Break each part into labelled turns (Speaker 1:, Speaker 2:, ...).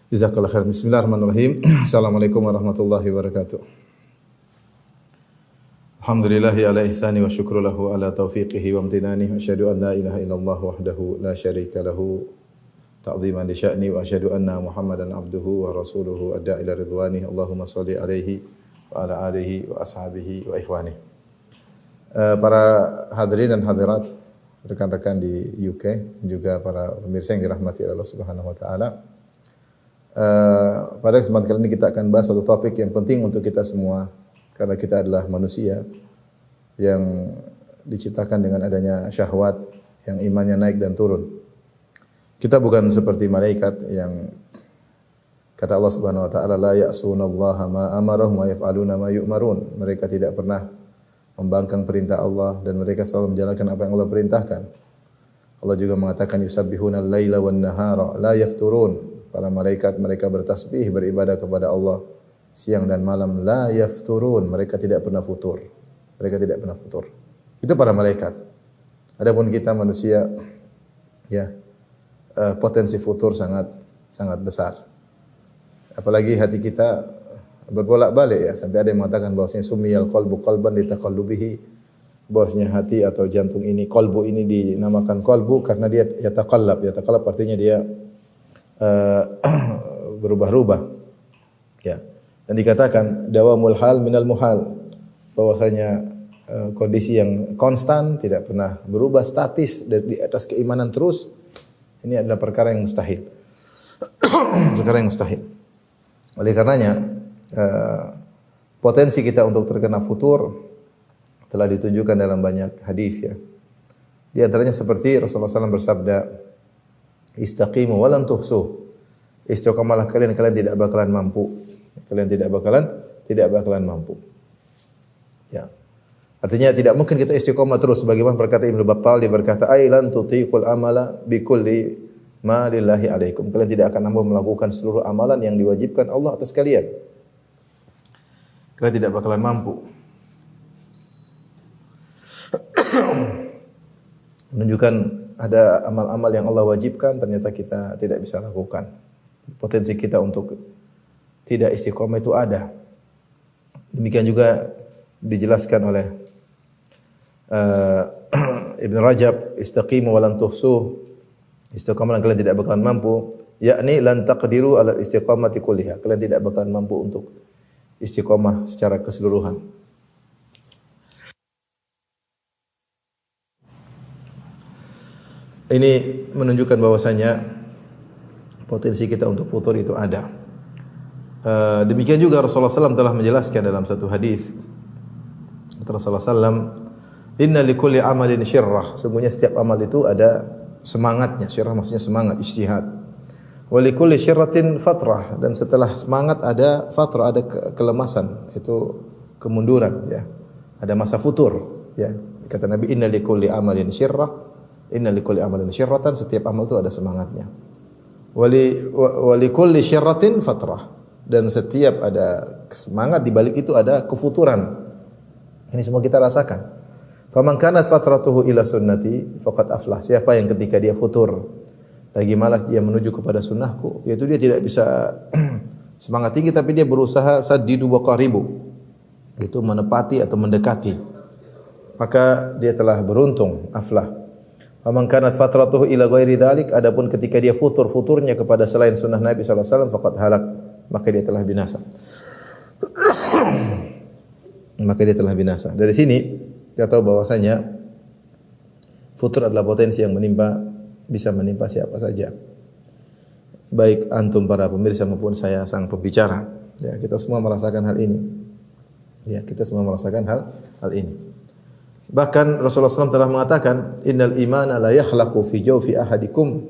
Speaker 1: Jazakallahu khairan. Bismillahirrahmanirrahim. Assalamualaikum warahmatullahi wabarakatuh. Alhamdulillahi ala ihsani wa syukru lahu ala taufiqihi wa amtinani. Wa asyhadu an la ilaha illallah wahdahu la syarika lahu ta'ziman li sya'ni wa asyhadu anna Muhammadan abduhu wa rasuluhu adda ila ridwani. Allahumma shalli alaihi wa ala alihi wa ashabihi wa ikhwani. Para hadirin dan hadirat, rekan-rekan di UK, juga para pemirsa yang dirahmati Allah Subhanahu wa taala. Pada kesempatan kali ini kita akan bahas satu topik yang penting untuk kita semua, karena kita adalah manusia yang diciptakan dengan adanya syahwat, yang imannya naik dan turun. Kita bukan seperti malaikat yang kata Allah Subhanahu wa taala, la ya'sunallaha ma amarahum wa yaf'aluna ma yu'marun. Mereka tidak pernah membangkang perintah Allah dan mereka selalu menjalankan apa yang Allah perintahkan. Allah juga mengatakan yusabbihuna al-laila wan nahara la yafturun. Para malaikat mereka bertasbih, beribadah kepada Allah siang dan malam, la yafturun, mereka tidak pernah futur. Mereka tidak pernah futur. Itu para malaikat. Adapun kita manusia, ya, potensi futur sangat besar. Apalagi hati kita berbolak-balik, ya, sampai ada yang mengatakan bahwasanya sumiyal qalbu qalban litaqallubihi, bahwasanya hati atau jantung ini, qalbu ini dinamakan qalbu karena dia yataqallab. Yataqallab artinya dia berubah-ubah, ya. Dan dikatakan dawamul hal minal muhal, bahwasanya kondisi yang konstan, tidak pernah berubah, statis di atas keimanan terus, ini adalah perkara yang mustahil. Perkara yang mustahil. Oleh karenanya potensi kita untuk terkena futur telah ditunjukkan dalam banyak hadis, ya. Di antaranya seperti Rasulullah SAW bersabda, istaqimu walan tuhsu. Istiqamalah kalian tidak bakalan mampu. Kalian tidak bakalan mampu. Ya. Artinya tidak mungkin kita istiqamah terus, sebagaimana berkata Ibnu Battal, dia berkata, "Ai lan tutiqul amala bikulli ma lillahi alaikum." Kalian tidak akan mampu melakukan seluruh amalan yang diwajibkan Allah atas kalian. Kalian tidak bakalan mampu. Menunjukkan ada amal-amal yang Allah wajibkan, ternyata kita tidak bisa lakukan. Potensi kita untuk tidak istiqomah itu ada. Demikian juga dijelaskan oleh Ibn Rajab, istaqimu wa lan tuhsu. Istiqomah kalian tidak bakalan mampu, yakni lan taqdiru ala istiqamati kulliha. Kalian tidak bakalan mampu untuk istiqomah secara keseluruhan. Ini menunjukkan bahwasanya potensi kita untuk futur itu ada. Demikian juga Rasulullah SAW telah menjelaskan dalam satu hadis. Rasulullah SAW, inna likulli amalin syirrah. Sungguhnya setiap amal itu ada semangatnya. Syirrah maksudnya semangat, ijtihad. Wa likulli syirratin fatrah. Dan setelah semangat ada fatrah, ada kelemasan, itu kemunduran, ya. Ada masa futur, ya. Kata Nabi, inna likulli amalin syirrah. Inna likulli amalin syirratan, setiap amal itu ada semangatnya. Wali kulli syirratin fatrah, dan setiap ada semangat di balik itu ada kefuturan. Ini semua kita rasakan. Faman kanat fatratuhu ila sunnati faqad aflah. Siapa yang ketika dia futur lagi malas dia menuju kepada sunnahku, yaitu dia tidak bisa semangat tinggi tapi dia berusaha saddidu wa qaribu, itu menepati atau mendekati, maka dia telah beruntung, aflah. Faman kanat fatratuhu ila ghairi dzalik, adapun ketika dia futurnya kepada selain sunnah Nabi sallallahu alaihi wasallam, faqad halak, maka dia telah binasa. Maka dia telah binasa. Dari sini kita tahu bahwasanya futur adalah potensi yang bisa menimpa siapa saja. Baik antum para pemirsa maupun saya sang pembicara. Ya, kita semua merasakan hal ini. Ya, kita semua merasakan hal ini. Bahkan Rasulullah SAW telah mengatakan, innal imana la yakhlaqu fi jawfi ahadikum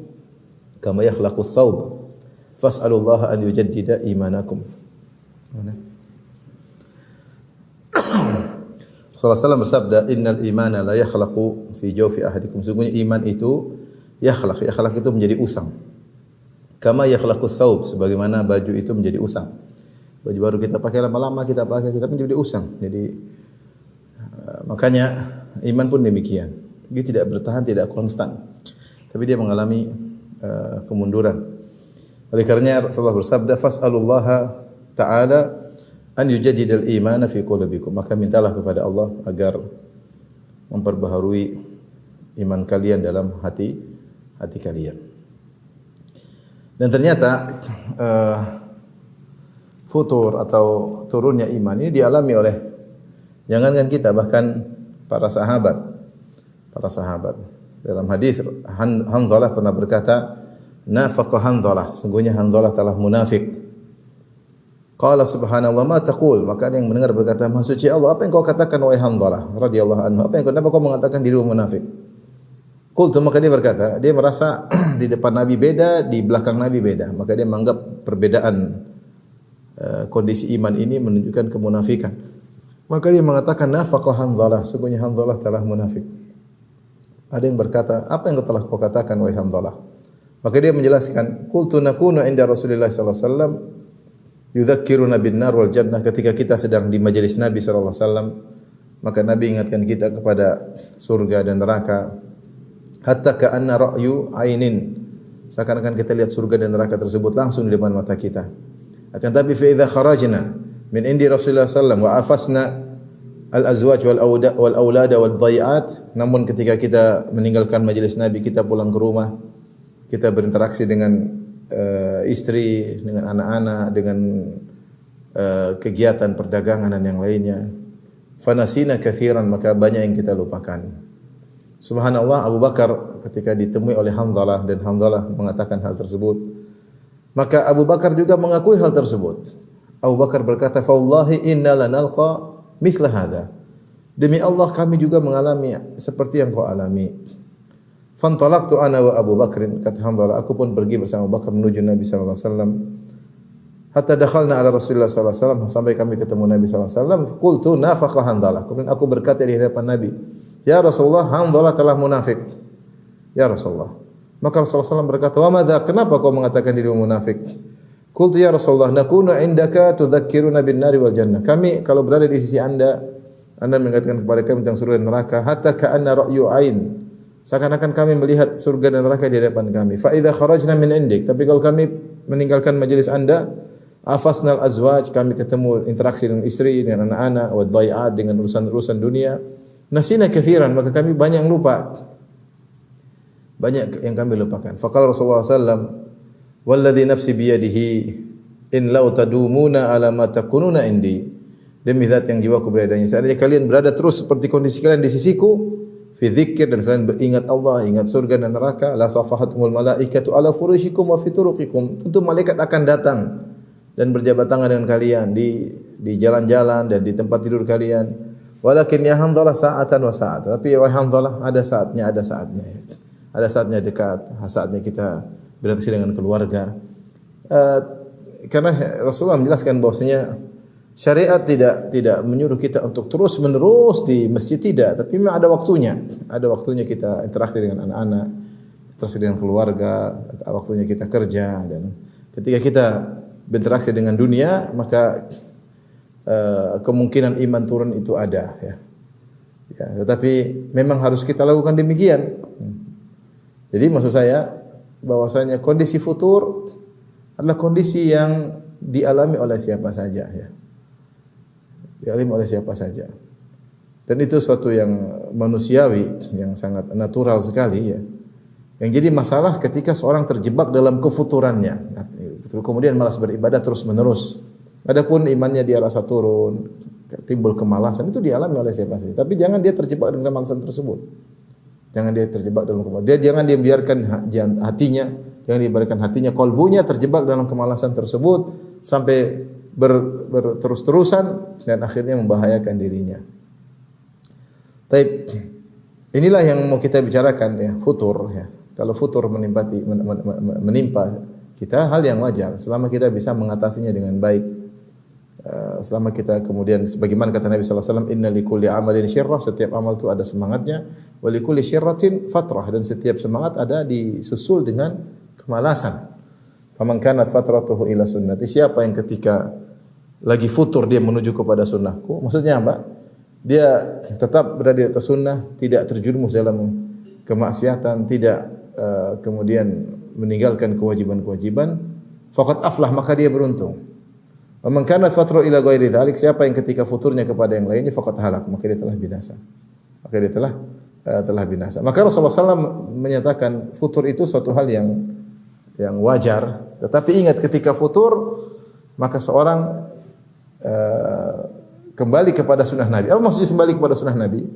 Speaker 1: kama yakhlaqu thawb. Fas'alullaha an yujaddida imanakum. Rasulullah SAW bersabda, innal imana la yakhlaqu fi jawfi ahadikum. Sungguhnya iman itu yakhlaq itu menjadi usang. Kama yakhlaqu thawb, sebagaimana baju itu menjadi usang. Baju baru kita pakai lama-lama kita menjadi usang. Jadi makanya iman pun demikian. Dia tidak bertahan, tidak konstan. Tapi dia mengalami kemunduran. Oleh karenanya Rasulullah bersabda, "Fas'alullaha ta'ala an yujaddidal imana fi qulubikum." Maka mintalah kepada Allah agar memperbaharui iman kalian dalam hati kalian. Dan ternyata futur atau turunnya iman ini dialami oleh jangankan kita, bahkan para sahabat. Dalam hadis Hanzalah pernah berkata, "Nafaqa Hanzalah, sungguhnya Hanzalah telah munafik." Qala subhanallah ma taqul, maka ada yang mendengar berkata, "Maha suci Allah, apa yang kau katakan wahai Hanzalah radhiyallahu anhu? Kenapa kau mengatakan dirimu munafik?" Qultu, maka dia berkata, dia merasa di depan Nabi beda, di belakang Nabi beda. Maka dia menganggap perbedaan kondisi iman ini menunjukkan kemunafikan. Maka dia mengatakan, "Nafaqa Hanzalah, sungguhnya Hanzalah telah munafik." Ada yang berkata, "Apa yang telah kau katakan wahai Hanzalah?" Maka dia menjelaskan, "Qultu nakunu inda Rasulillah sallallahu alaihi wasallam yudzakkiruna bin nar wal jannah." Ketika kita sedang di majelis Nabi sallallahu alaihi wasallam, maka Nabi ingatkan kita kepada surga dan neraka. Hatta ka'anna ra'yu ainin, seakan-akan kita lihat surga dan neraka tersebut langsung di depan mata kita. Akan tapi fa idza kharajna min indi Rasulillah sallallahu alaihi wasallam wa afasna al-azwaj wal aulada wal dhai'at, namun ketika kita meninggalkan majelis Nabi, kita pulang ke rumah, kita berinteraksi dengan istri, dengan anak-anak, dengan kegiatan perdagangan dan yang lainnya. Fanasina katsiran, maka banyak yang kita lupakan. Subhanallah, Abu Bakar ketika ditemui oleh Hanzalah dan Hanzalah mengatakan hal tersebut, maka Abu Bakar juga mengakui hal tersebut. Abu Bakar berkata, "Fa wallahi inna lanalqa mithla hadha." Demi Allah kami juga mengalami seperti yang kau alami. Fantalaqtu ana wa Abu Bakrin, kata Hanzalah, aku pun pergi bersama Abu Bakar menuju Nabi sallallahu alaihi wasallam. Hatta dakhalna ala Rasulullah sallallahu alaihi wasallam, sampai kami ketemu Nabi sallallahu alaihi wasallam. Qultu nafaqa Hanzalah, kemudian aku berkata di hadapan Nabi, "Ya Rasulullah, Hanzalah telah munafik." Ya Rasulullah. Maka Rasulullah SAW berkata, "Wa madza? Kenapa kau mengatakan dirimu munafik?" Qultu ya Rasulullah, "Nakunu indaka tudzakkiruna bin nari wal jannah." Kami kalau berada di sisi Anda mengingatkan kepada kami tentang surga dan neraka, hatta ka'anna ra'yu ain, seakan-akan kami melihat surga dan neraka di hadapan kami. Fa idza kharajna min indik, tapi kalau kami meninggalkan majelis Anda, afasnal azwaj, kami ketemu interaksi dengan istri, dengan anak-anak, wa dhai'at, dengan urusan-urusan dunia. Nasina katsiran, maka kami banyak yang lupa. Banyak yang kami lupakan. Faqala Rasulullah sallallahu "Walladhi nafsi biyadihi in law tadumuna ala ma takununa indi." Demi zat yang jiwaku berada di seandainya kalian berada terus seperti kondisi kalian di sisiku, fi dzikir, dan kalian beringat Allah, ingat surga dan neraka, la safahatumul malaikatu ala furushikum wa fi turuqikum. Tentu malaikat akan datang dan berjabat tangan dengan kalian di jalan-jalan dan di tempat tidur kalian. Walakin ya Hanzalah sa'atan wa sa'at. Tapi ya Hanzalah, ada saatnya. Ada saatnya dekat, saatnya kita berinteraksi dengan keluarga. Karena Rasulullah menjelaskan bahwasanya syariat tidak menyuruh kita untuk terus-menerus di masjid, tidak, tapi memang ada waktunya. Ada waktunya kita interaksi dengan anak-anak, interaksi dengan keluarga, ada waktunya kita kerja, dan ketika kita berinteraksi dengan dunia, maka kemungkinan iman turun itu ada, ya. Tetapi memang harus kita lakukan demikian. Jadi maksud saya bahwasanya kondisi futur adalah kondisi yang dialami oleh siapa saja, ya. Dialami oleh siapa saja. Dan itu suatu yang manusiawi, yang sangat natural sekali, ya. Yang jadi masalah ketika seorang terjebak dalam kefuturannya, kemudian malas beribadah terus-menerus. Adapun imannya dia rasa turun, timbul kemalasan, itu dialami oleh siapa saja. Tapi jangan dia terjebak dalam kemalasan tersebut. Jangan dia terjebak dalam kemalasan. Jangan dia biarkan hatinya, jangan dibiarkan hatinya, kolbunya terjebak dalam kemalasan tersebut sampai berterus-terusan dan akhirnya membahayakan dirinya. Taib. Inilah yang mau kita bicarakan, ya, futur, ya. Kalau futur menimpa kita, hal yang wajar selama kita bisa mengatasinya dengan baik. Selama kita kemudian sebagaimana kata Nabi sallallahu alaihi wasallam, "Inna likulli amalin syirrah", setiap amal itu ada semangatnya, wa likulli syirratin fatrah, dan setiap semangat ada disusul dengan kemalasan. Faman kanat fatratuhu ila sunnati, siapa yang ketika lagi futur dia menuju kepada sunnahku, maksudnya apa? Dia tetap berada di atas sunnah, tidak terjerumus dalam kemaksiatan, tidak kemudian meninggalkan kewajiban-kewajiban. faqad aflah, maka dia beruntung. Wa man kanat fatru ila ghairi dzalik, siapa yang ketika futurnya kepada yang lainnya faqad halak, maka dia telah binasa. Maka dia telah binasa. Maka Rasulullah SAW menyatakan futur itu suatu hal yang wajar. Tetapi ingat, ketika futur maka seorang kembali kepada sunnah Nabi. Apa maksudnya kembali kepada sunnah Nabi?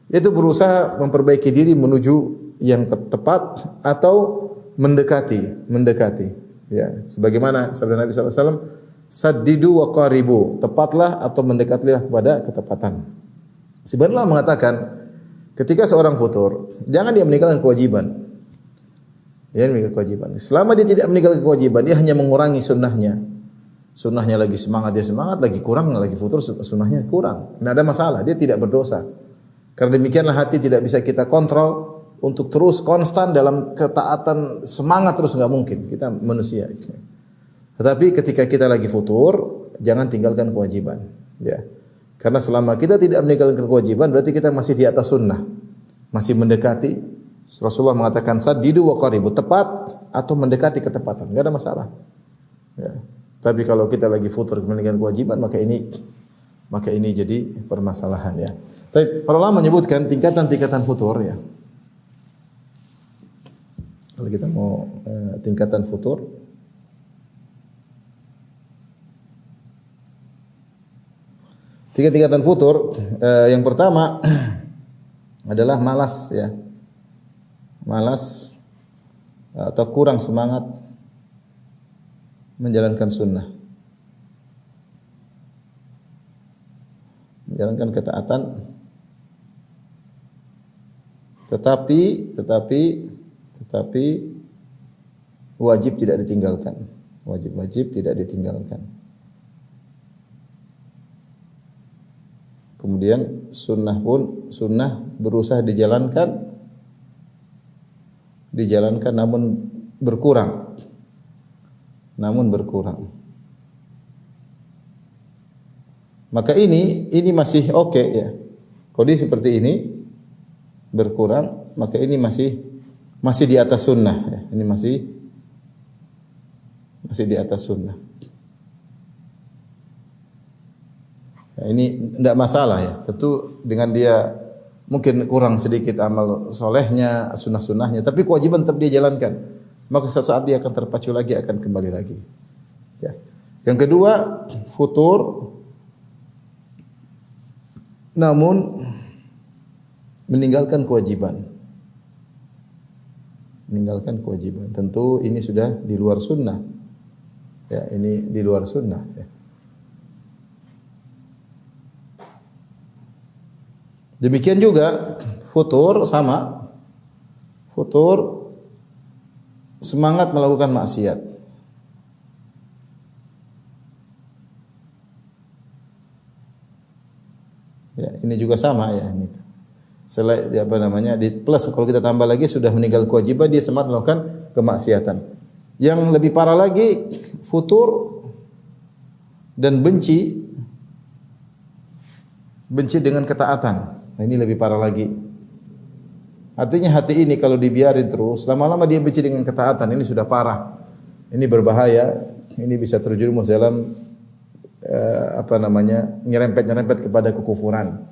Speaker 1: Yaitu berusaha memperbaiki diri menuju yang tepat atau mendekati. Ya, sebagaimana sabda Nabi SAW, saddidu wa qaribu, tepatlah atau mendekatlah kepada ketepatan. Sebenarnya mengatakan ketika seorang futur, jangan dia meninggalkan kewajiban. Ya, meninggalkan kewajiban. Selama dia tidak meninggalkan kewajiban, dia hanya mengurangi sunnahnya. Sunnahnya lagi semangat, dia semangat, lagi kurang, lagi futur, sunnahnya kurang. Tidak ada masalah, dia tidak berdosa. Karena demikianlah hati tidak bisa kita kontrol untuk terus konstan dalam ketaatan, semangat terus, enggak mungkin. Kita manusia. Tetapi ketika kita lagi futur, jangan tinggalkan kewajiban. Ya. Karena selama kita tidak meninggalkan kewajiban, berarti kita masih di atas sunnah, masih mendekati. Rasulullah mengatakan saddidu wa qaribu, tepat atau mendekati ketepatan, enggak ada masalah. Ya. Tapi kalau kita lagi futur meninggalkan kewajiban, maka ini jadi permasalahan, ya. Tapi para ulama menyebutkan tingkatan-tingkatan futur, ya. Kalau kita mau tingkatan futur, tingkatan futur, yang pertama adalah malas, ya. Malas atau kurang semangat menjalankan sunnah, menjalankan ketaatan, tetapi wajib tidak ditinggalkan. Wajib tidak ditinggalkan. Kemudian sunnah berusaha dijalankan namun berkurang. Maka ini masih oke, ya. Kondisi seperti ini berkurang, maka ini masih di atas sunnah, ya. Ini masih di atas sunnah. Ya, ini tidak masalah, ya. Tentu dengan dia mungkin kurang sedikit amal solehnya, sunnah-sunnahnya, tapi kewajiban tetap dia jalankan. Maka suatu saat dia akan terpacu lagi, akan kembali lagi. Ya. Yang kedua, futur namun meninggalkan kewajiban. Tentu ini sudah di luar sunnah. Ya, ini di luar sunnah, ya. Demikian juga futur sama. Futur semangat melakukan maksiat. Ya, ini juga sama, ya. Ini selain di plus kalau kita tambah lagi sudah meninggal kewajiban, dia semangat melakukan kemaksiatan. Yang lebih parah lagi, futur dan benci dengan ketaatan. Nah, ini lebih parah lagi. Artinya hati ini kalau dibiarin terus, lama-lama dia benci dengan ketaatan, ini sudah parah. Ini berbahaya, ini bisa terjerumus dalam nyerempet kepada kekufuran.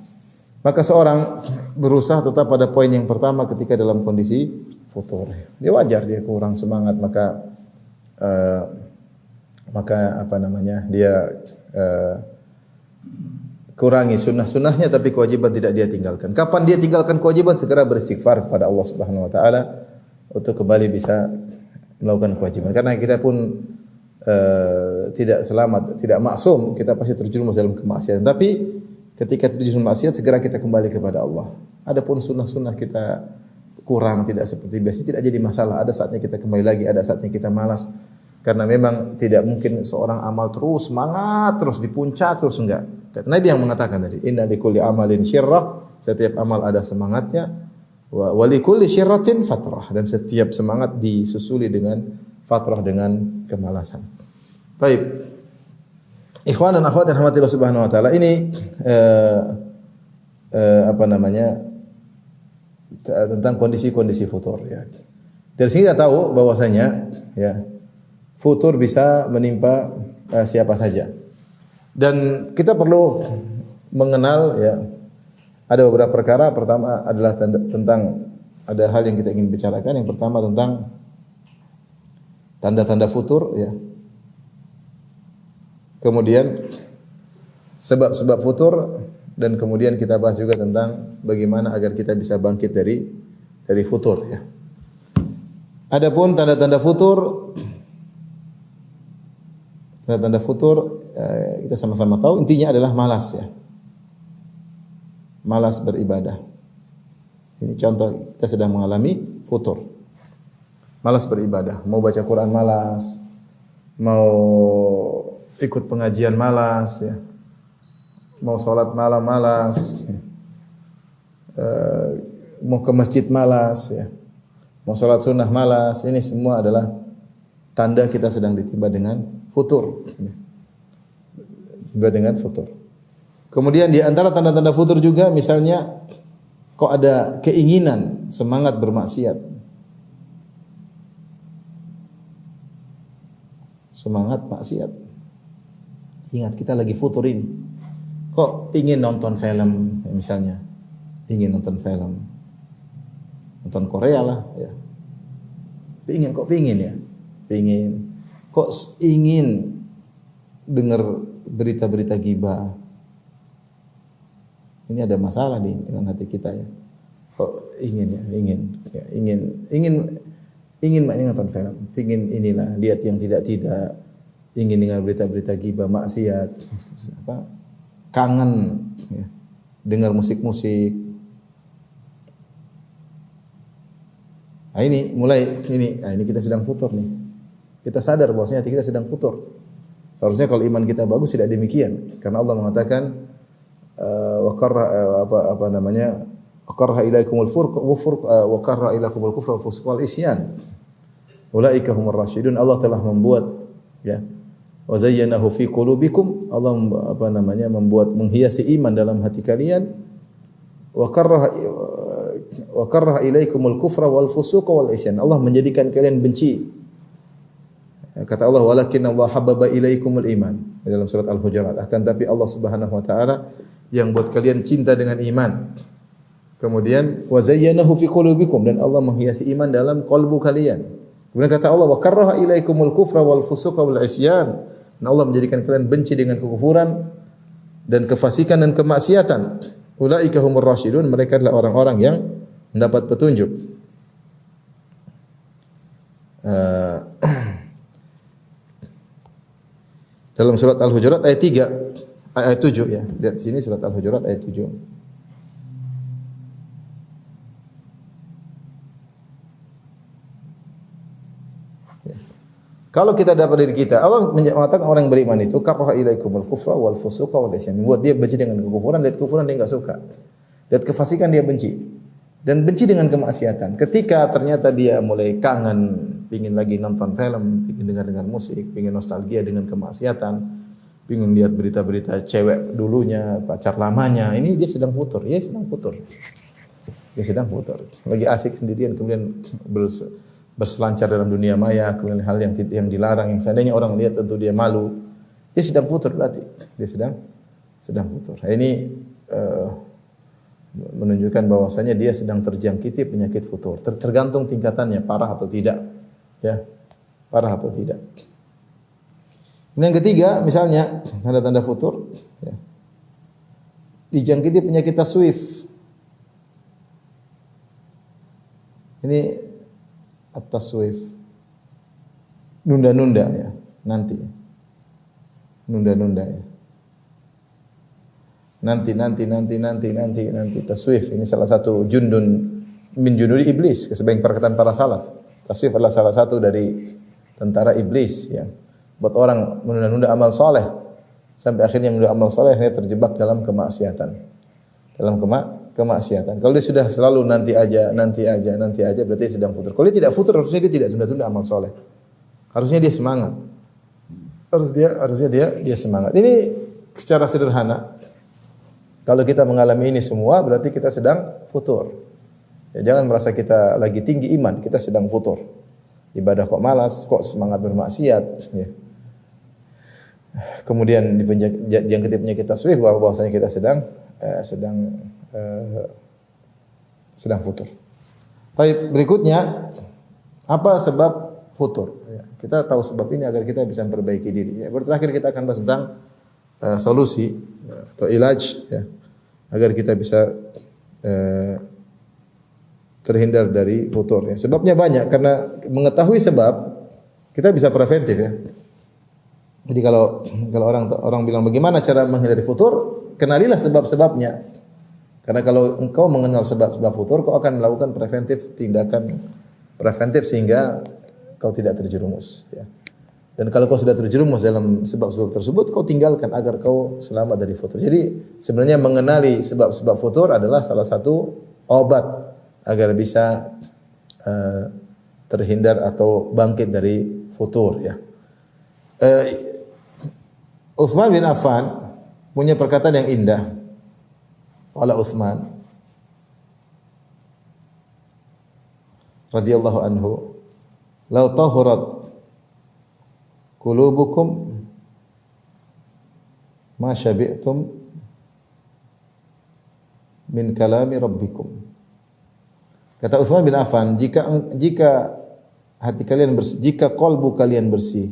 Speaker 1: Maka seorang berusaha tetap pada poin yang pertama ketika dalam kondisi futur. Dia wajar dia kurang semangat, maka dia kurangi sunnah-sunnahnya, tapi kewajiban tidak dia tinggalkan. Kapan dia tinggalkan kewajiban? Segera beristighfar kepada Allah Subhanahu wa taala untuk kembali bisa melakukan kewajiban. Karena kita pun tidak selamat, tidak maksum, kita pasti terjerumus dalam kemaksiatan. Tapi ketika terjerumus maksiat, segera kita kembali kepada Allah. Adapun sunnah-sunnah kita kurang, tidak seperti biasa, tidak jadi masalah. Ada saatnya kita kembali lagi, ada saatnya kita malas. Karena memang tidak mungkin seorang amal terus semangat, terus di puncak, terus enggak. Kata Nabi yang mengatakan tadi, inna likulli amalin syirrah, setiap amal ada semangatnya, wa likulli syirratin fatrah, dan setiap semangat disusuli dengan fatrah, dengan kemalasan. Baik. Ikhwan dan akhwat yang dirahmati Allah Subhanahu wa taala, ini tentang kondisi-kondisi futur, ya. Dari sini kita tahu bahwasanya, ya, futur bisa menimpa siapa saja. Dan kita perlu mengenal ya, ada beberapa perkara. Pertama adalah tentang ada hal yang kita ingin bicarakan. Yang pertama tentang tanda-tanda futur ya. Kemudian sebab-sebab futur, dan kemudian kita bahas juga tentang bagaimana agar kita bisa bangkit dari futur ya. Adapun tanda-tanda futur, kita sama-sama tahu intinya adalah malas ya. Malas beribadah. Ini contoh kita sedang mengalami futur. Malas beribadah, mau baca Quran malas, mau ikut pengajian malas ya. Mau sholat malam malas, mau ke masjid malas ya. Mau sholat sunnah malas. Ini semua adalah tanda kita sedang ditimpa dengan futur. Ditimpa dengan futur. Kemudian di antara tanda-tanda futur juga misalnya kok ada keinginan, semangat bermaksiat. Semangat maksiat. Ingat kita lagi futur ini. Kok ingin nonton film misalnya. Ingin nonton film. Nonton Korea lah ya. Pingin ya. Pingin. Kok ingin dengar berita-berita ghibah. Ini ada masalah dengan hati kita ya. Kok ingin nonton film, ingin inilah lihat yang tidak, ingin dengar berita-berita ghibah, maksiat, kangen ya, dengar musik-musik. Nah ini kita sedang futur nih. Kita sadar bahwasanya hati kita sedang futur. Seharusnya kalau iman kita bagus tidak demikian, karena Allah mengatakan Aqarra ilaikumul furq wa qarra ilaikumul kufra wal fusuq wal isyan. Ulaika humur rasyidun. Allah telah membuat ya. Wa zayyanahu fi qulubikum. Allah membuat menghiasi iman dalam hati kalian. Wa qarra ilaikumul kufra wal fusuq wal isyan. Allah menjadikan kalian benci. Kata Allah, walakin Allah habbaba ilaikumul iman. Dalam surat Al-Hujurat. Akan tapi Allah Subhanahu wa taala yang buat kalian cinta dengan iman. Kemudian wa zayyanahu fi qulubikum, dan Allah menghiasi iman dalam kalbu kalian. Kemudian kata Allah, wa karraha ilaikumul kufra wal fusuqa wal isyan. Dan Allah menjadikan kalian benci dengan kekufuran dan kefasikan dan kemaksiatan. Ulaika humur rasyidun, mereka adalah orang-orang yang mendapat petunjuk. Dalam surat Al-Hujurat ayat 7 ya. Lihat sini surat Al-Hujurat ayat 7. Ya. Kalau kita dapat dari kita, Allah mengatakan orang yang beriman itu karraha ilaikumul kufra wal fusuqa wal isyan. Buat dia benci dengan kekufuran, lihat kekufuran dia enggak suka. Lihat kefasikan dia benci. Dan benci dengan kemaksiatan. Ketika ternyata dia mulai kangen, pingin lagi nonton film, pingin dengar musik, pingin nostalgia dengan kemaksiatan, pingin lihat berita-berita cewek dulunya, pacar lamanya, ini dia sedang futur. Dia sedang futur. Lagi asik sendirian, kemudian berselancar dalam dunia maya, kemudian hal yang dilarang, yang seandainya orang lihat tentu dia malu. Dia sedang futur berarti. Dia sedang futur. Ini menunjukkan bahwasanya dia sedang terjangkiti penyakit futur. Tergantung tingkatannya, parah atau tidak. Ya, parah atau tidak. Yang ketiga, misalnya tanda-tanda futur, ya, dijangkiti penyakit taswif. Ini at-taswif, nunda-nunda ya, nanti, nunda-nunda ya. Nanti taswif. Ini salah satu jundun min junudi iblis, sebagian perkataan para salaf. Taswif adalah salah satu dari tentara iblis yang buat orang menunda-nunda amal soleh sampai akhirnya menunda amal soleh, akhirnya terjebak dalam kemaksiatan. Kalau dia sudah selalu nanti aja, berarti dia sedang futur. Kalau dia tidak futur, harusnya dia tidak tunda-tunda amal soleh. Harusnya dia semangat. Harusnya dia semangat. Ini secara sederhana. Kalau kita mengalami ini semua, berarti kita sedang futur. Ya, jangan merasa kita lagi tinggi iman, kita sedang futur. ibadah kok malas, kok semangat bermaksiat, ya. Kemudian dijangkiti penyakit taswif bahwasanya kita sedang futur. Baik, berikutnya apa sebab futur? Ya, kita tahu sebab ini agar kita bisa memperbaiki diri. Ya, terakhir kita akan bahas tentang solusi atau ilaj, ya, agar kita bisa terhindar dari futur. Ya. Sebabnya banyak, karena mengetahui sebab kita bisa preventif, ya. Jadi kalau orang bilang bagaimana cara menghindari futur, kenalilah sebab-sebabnya. Karena kalau engkau mengenal sebab-sebab futur, kau akan melakukan tindakan preventif sehingga kau tidak terjerumus, ya. Dan kalau kau sudah terjerumus dalam sebab-sebab tersebut, kau tinggalkan agar kau selamat dari futur. Jadi sebenarnya mengenali sebab-sebab futur adalah salah satu obat agar bisa terhindar atau bangkit dari futur, ya. Utsman bin Affan punya perkataan yang indah. Qala Utsman radhiyallahu anhu, "Lau tahurat qulubukum ma syabi'tum min kalami rabbikum." Kata Utsman bin Affan, jika hati kalian bersih, jika qalbu kalian bersih,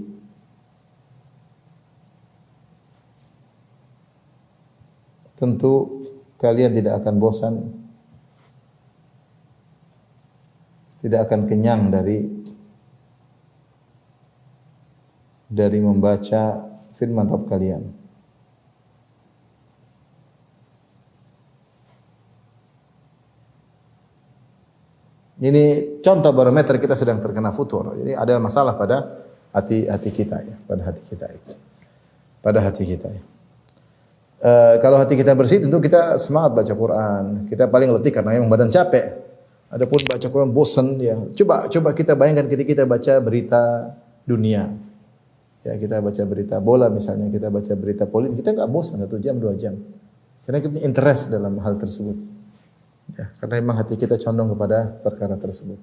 Speaker 1: tentu kalian tidak akan bosan, tidak akan kenyang dari membaca firman Rabb kalian. Ini contoh barometer kita sedang terkena futur. Jadi ada masalah pada hati kita, ya, pada hati kita itu. Pada hati kita, ya. Kalau hati kita bersih, tentu kita semangat baca Quran. Kita paling letih karena memang badan capek. Adapun baca Quran bosan, ya. Coba kita bayangkan ketika kita baca berita dunia. Ya, kita baca berita bola misalnya, kita baca berita politik, kita enggak bosan 1 jam, 2 jam. Karena kita punya interest dalam hal tersebut. Ya, karena memang hati kita condong kepada perkara tersebut.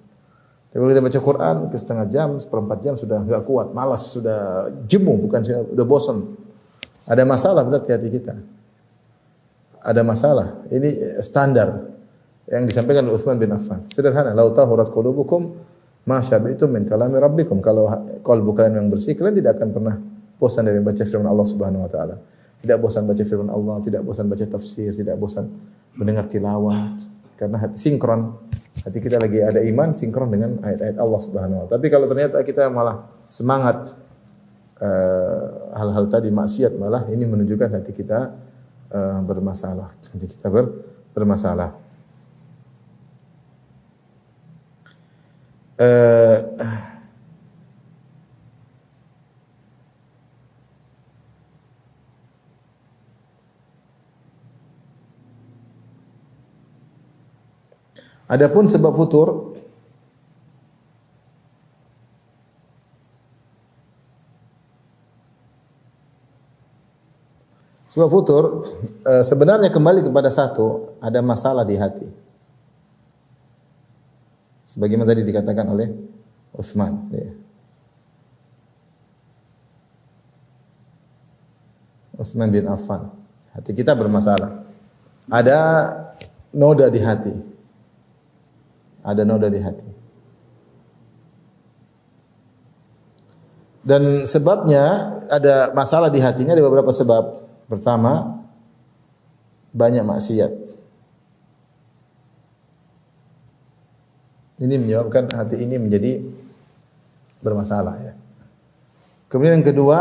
Speaker 1: Tapi kalau kita baca Quran ke setengah jam, seperempat jam sudah enggak kuat, malas, sudah jemu, bukan sudah bosan. Ada masalah berarti hati kita. Ada masalah. Ini standar yang disampaikan oleh Utsman bin Affan. Sederhana, "Lau tahurat qulubukum ma syabi'tum min kalami rabbikum." Kalau qalbu kalian yang bersih, kalian tidak akan pernah bosan dari membaca firman Allah Subhanahu wa taala. Tidak bosan baca firman Allah, tidak bosan baca tafsir, tidak bosan mendengar tilawah. Karena hati sinkron. Hati kita lagi ada iman sinkron dengan ayat-ayat Allah Subhanahu wa taala. Tapi kalau ternyata kita malah semangat hal-hal tadi maksiat, malah ini menunjukkan hati kita bermasalah. Hati kita bermasalah. Adapun sebab futur, sebenarnya kembali kepada satu, ada masalah di hati. Sebagaimana tadi dikatakan oleh Utsman, ya. Utsman bin Affan. Hati kita bermasalah. Ada noda di hati. Ada noda di hati. Dan sebabnya ada masalah di hatinya ada beberapa sebab. Pertama, banyak maksiat. Ini menyebabkan hati ini menjadi bermasalah, ya. Kemudian yang kedua,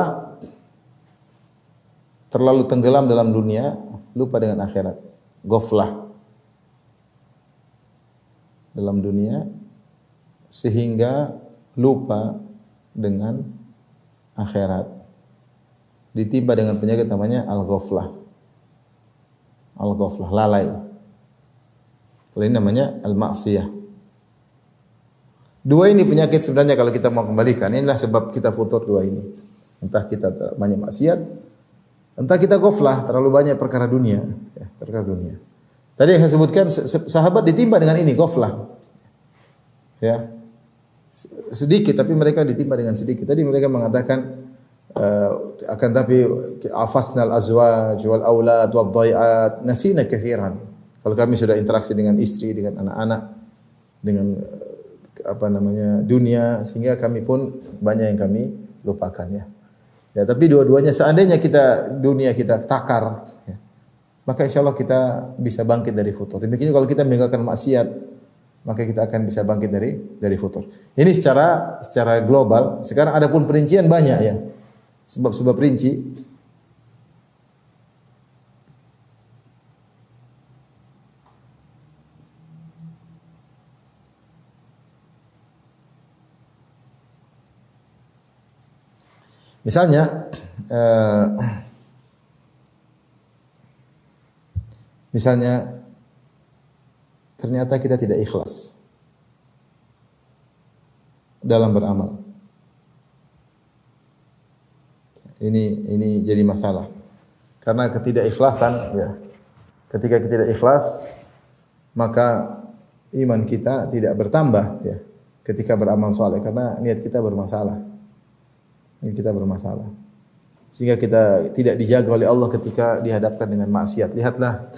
Speaker 1: terlalu tenggelam dalam dunia, lupa dengan akhirat. Ghaflah dalam dunia sehingga lupa dengan akhirat. Ditimpa dengan penyakit namanya al-ghaflah. Al-ghaflah, lalai. Kalau ini namanya al-maksiyah. Dua ini penyakit sebenarnya kalau kita mau kembalikan. Inilah sebab kita futur dua ini. Entah kita banyak maksiat, entah kita ghaflah, terlalu banyak perkara dunia. Ya, perkara dunia. Tadi yang saya sebutkan, sahabat ditimpa dengan ini, ghaflah. Ya. sedikit, tapi mereka ditimpa dengan sedikit. Tadi mereka mengatakan akan tapi afasnal azwaj wal aulad wad dhai'at nasina katsiran. Kalau kami sudah interaksi dengan istri, dengan anak-anak, dengan dunia, sehingga kami pun banyak yang kami lupakan ya. Ya, tapi dua-duanya seandainya dunia kita takar ya, maka insyaallah kita bisa bangkit dari futur. Demikian kalau kita meninggalkan maksiat, maka kita akan bisa bangkit dari futur. Ini secara global. Sekarang ada pun perincian banyak ya. Sebab-sebab rinci. Misalnya ternyata kita tidak ikhlas dalam beramal. Ini jadi masalah. Karena ketidakikhlasan ya. Ketika kita tidak ikhlas, maka iman kita tidak bertambah ya ketika beramal saleh karena niat kita bermasalah. Sehingga kita tidak dijaga oleh Allah ketika dihadapkan dengan maksiat. Lihatlah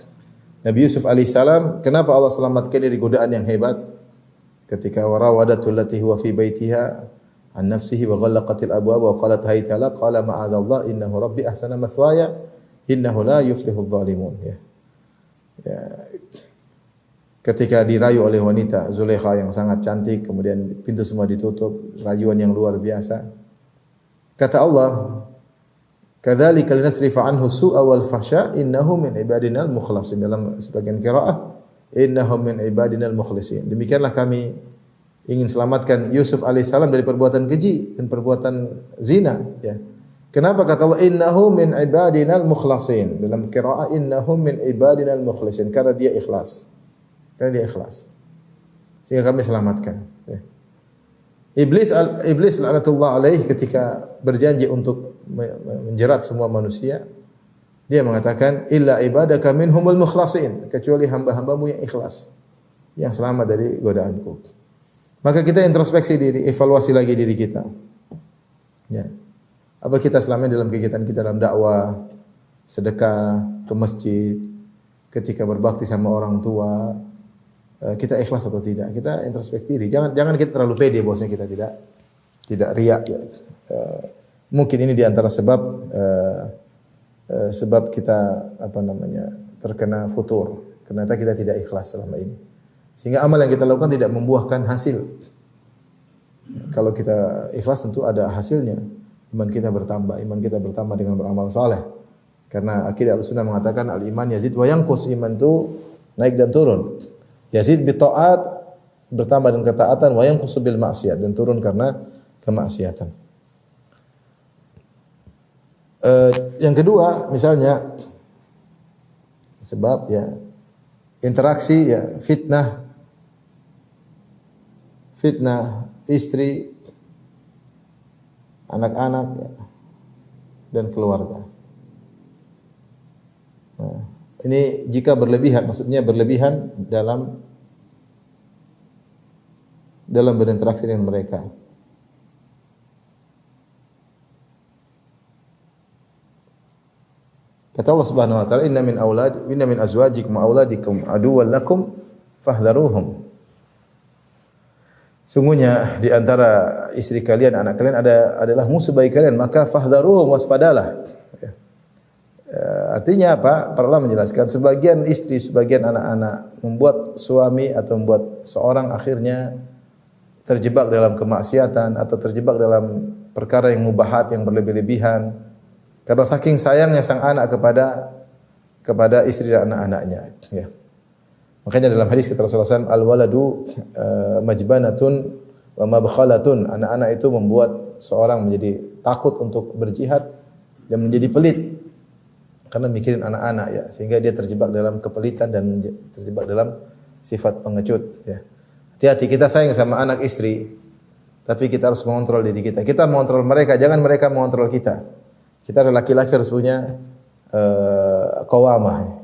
Speaker 1: Nabi Yusuf alaihissalam, kenapa Allah selamatkan dari godaan yang hebat? Ketika warawadatul lati huwa fi baitiha an nafsihi wa ghallaqatil abwab wa qalat hayta lak qala ma'adzallah innahu rabbi ahsana mathwaya innahu la yuflihudz zalimun ya. Ketika dirayu oleh wanita Zulaikha yang sangat cantik, kemudian pintu semua ditutup, rayuan yang luar biasa. Kata Allah, kadzalika linasrifa anhu su'a wal fahsya innahu min ibadinal mukhlasin. Dalam sebagian qiraah, innahu min ibadinal mukhlasin. Demikianlah kami ingin selamatkan Yusuf alaihissalam dari perbuatan keji dan perbuatan zina ya. Kenapa kata Allah innahu min ibadinal mukhlasin? Dalam qiraah innahu min ibadinal mukhlasin, karena dia ikhlas. Sehingga kami selamatkan ya. Iblis laknatullah alaih ketika berjanji untuk menjerat semua manusia, dia mengatakan illa ibadaka minhumul mukhlasin, kecuali hamba-hambamu yang ikhlas, yang selamat dari godaanku. Maka kita introspeksi diri, evaluasi lagi diri kita. Ya. Apa kita selama dalam kegiatan kita dalam dakwah, sedekah, ke masjid, ketika berbakti sama orang tua, kita ikhlas atau tidak? Kita introspeksi diri. Jangan kita terlalu pede bahwasanya kita tidak riya ya. Mungkin ini di antara sebab kita terkena futur. Ternyata kita tidak ikhlas selama ini. Sehingga amal yang kita lakukan tidak membuahkan hasil. Kalau kita ikhlas tentu ada hasilnya. Iman kita bertambah dengan beramal saleh. Karena akidah Ahlussunnah mengatakan al-iman yazid wa yanqus, iman itu naik dan turun. Yazid bi taat, bertambah dengan ketaatan, wa yanqusu bil maksiat, dan turun karena kemaksiatan. Yang kedua, misalnya sebab ya interaksi ya fitnah istri, anak-anak ya, dan keluarga. Nah, ini jika berlebihan, maksudnya berlebihan dalam berinteraksi dengan mereka. Kata Allah Subhanahu wa taala, inna min azwajikum wa auladikum aduwwan lakum fahdharuhum. Sungguhnya di antara istri kalian, anak kalian adalah musuh bagi kalian, maka fahdharuhum, waspadalah. Artinya apa? Para ulama menjelaskan sebagian istri, sebagian anak-anak membuat suami atau membuat seorang akhirnya terjebak dalam kemaksiatan atau terjebak dalam perkara yang mubahat, yang berlebih-lebihan. Karena saking sayangnya sang anak kepada istri dan anak-anaknya. Ya. Makanya dalam hadis kata Rasulullah SAW, al-waladu majbanatun wa mabkhalatun. Anak-anak itu membuat seorang menjadi takut untuk berjihad dan menjadi pelit. Karena mikirin anak-anak ya, sehingga dia terjebak dalam kepelitan dan terjebak dalam sifat pengecut ya. Hati-hati, kita sayang sama anak istri, tapi kita harus mengontrol diri kita. Kita mengontrol mereka, jangan mereka mengontrol kita. Kita laki-laki harus punya qawamah.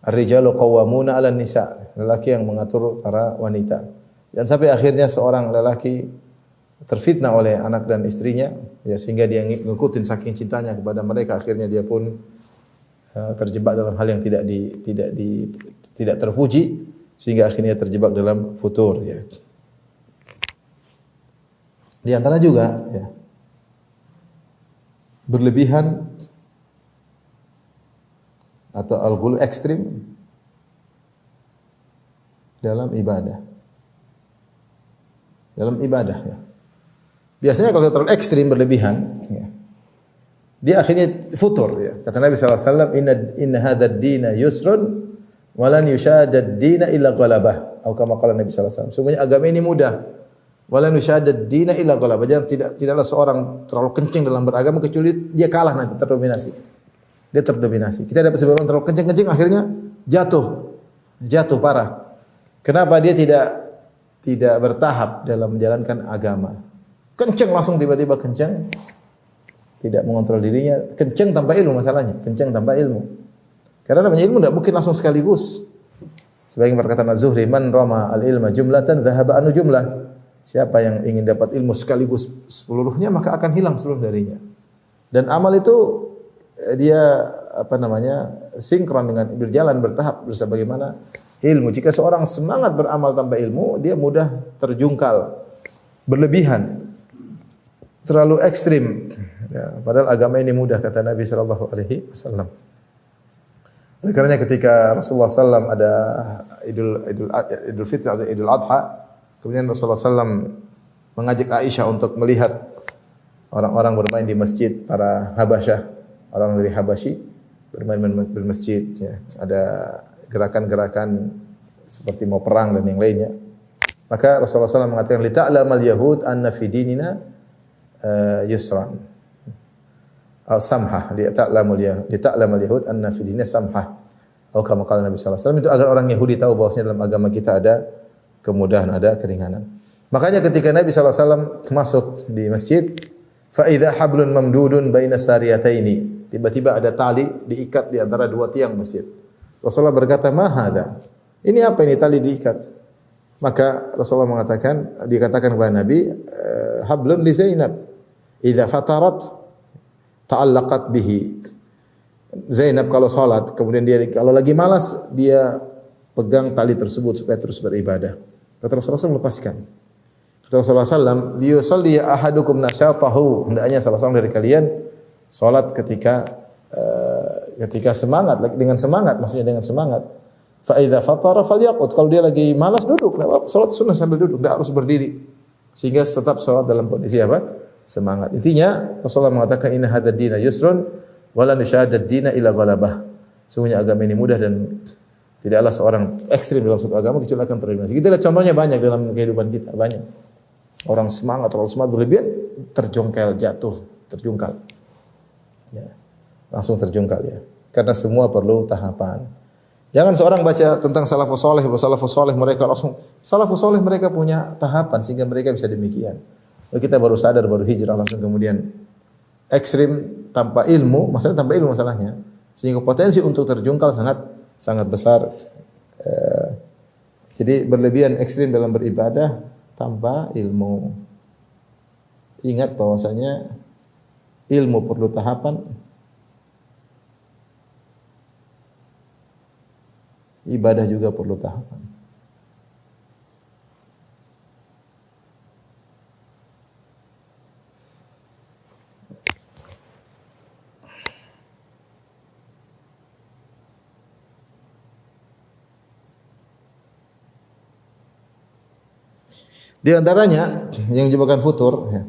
Speaker 1: Ar-rijalu qawwamuna 'alan nisa. Lelaki yang mengatur para wanita. Dan sampai akhirnya seorang lelaki terfitnah oleh anak dan istrinya, ya sehingga dia ngikutin saking cintanya kepada mereka, akhirnya dia pun terjebak dalam hal yang tidak terpuji, sehingga akhirnya terjebak dalam futur, ya. Di antara juga, ya, berlebihan atau al-ghulu ekstrim dalam ibadah. Dalam ibadah, ya. Biasanya kalau terlalu ekstrim berlebihan, ya, dia akhirnya futur, ya. Kata Nabi SAW, inna hadzal dina yusrun wa lan yushadad dina illa ghalabah. Atau kama qala Nabi SAW. Sungguhnya agama ini mudah. Wa lan yushadad dina illa ghalabah. Jangan tidaklah seorang terlalu kencing dalam beragama kecuali dia kalah nanti, terdominasi. Dia terdominasi. Kita dapat sebagian terlalu kencing akhirnya jatuh parah. Kenapa dia tidak bertahap dalam menjalankan agama? Kenceng langsung tiba-tiba kenceng, tidak mengontrol dirinya, kenceng tanpa ilmu masalahnya, kenceng tanpa ilmu. Karena namanya ilmu tidak mungkin langsung sekaligus. Sebagian perkataan Az-Zuhri, man rama al-ilma jumlatan dhahaba anu jumlah. Siapa yang ingin dapat ilmu sekaligus seluruhnya maka akan hilang seluruh darinya. Dan amal itu dia sinkron dengan berjalan bertahap bersebagaimana ilmu. Jika seorang semangat beramal tanpa ilmu, dia mudah terjungkal, berlebihan, terlalu ekstrim. Ya, padahal agama ini mudah, kata Nabi sallallahu alaihi wasallam. Oleh karenanya ketika Rasulullah SAW ada Idul Fitri atau Idul Adha, kemudian Rasulullah SAW mengajak Aisyah untuk melihat orang-orang bermain di masjid, para Habasyah, orang dari Habasyi bermain bermasjid, ya. Ada gerakan-gerakan seperti mau perang dan yang lainnya. Maka Rasulullah SAW mengatakan, li ta'lamal yahud anna fi dinina yusran. Al-samhah, li ta'lamal yahud anna fi dinina samhah. Atau kama qala Nabi sallallahu alaihi wasallam, itu agar orang Yahudi tahu bahwasanya dalam agama kita ada kemudahan, ada keringanan. Makanya ketika Nabi sallallahu alaihi wasallam masuk di masjid, fa idza hablun mamdudun baina sariyataini, tiba-tiba ada tali diikat di antara dua tiang masjid. Rasulullah berkata, "Ma hadza?" Ini apa ini tali diikat? Maka Rasulullah dikatakan kepada Nabi, hablun li Zainab. Idza fatarat ta'allaqat bihi. Zainab kalau salat, kemudian dia kalau lagi malas, dia pegang tali tersebut supaya terus beribadah. Kata Rasulullah SAW, lepaskan. Kata Rasulullah SAW, liyusalli ahadukum nasyatahu. Hendaknya salah seorang dari kalian salat ketika semangat, dengan semangat, maksudnya dengan semangat. Fa idza fatara falyaqut. Kalau dia lagi malas duduk, salat sunnah sambil duduk, tidak harus berdiri. Sehingga tetap salat dalam kondisi apa? Semangat. Intinya Rasulullah mengatakan inna hadzal dina yusrun wa lan yushadad dina illa ghalabah. Sungguhnya agama ini mudah dan tidaklah seorang ekstrim dalam suatu agama kecuali akan terdominasi. Kita lihat contohnya banyak dalam kehidupan kita, banyak. Orang terlalu semangat berlebihan, terjungkal, jatuh, terjungkal. Ya. Langsung terjungkal, ya. Karena semua perlu tahapan. Jangan seorang baca tentang salafus saleh mereka langsung salafus saleh mereka punya tahapan sehingga mereka bisa demikian. Kita baru sadar, baru hijrah langsung kemudian ekstrim tanpa ilmu, masalahnya. Sehingga potensi untuk terjungkal sangat besar. Jadi berlebihan ekstrim dalam beribadah tanpa ilmu. Ingat bahwasanya ilmu perlu tahapan, ibadah juga perlu tahapan. Di antaranya yang menyebabkan futur, ya,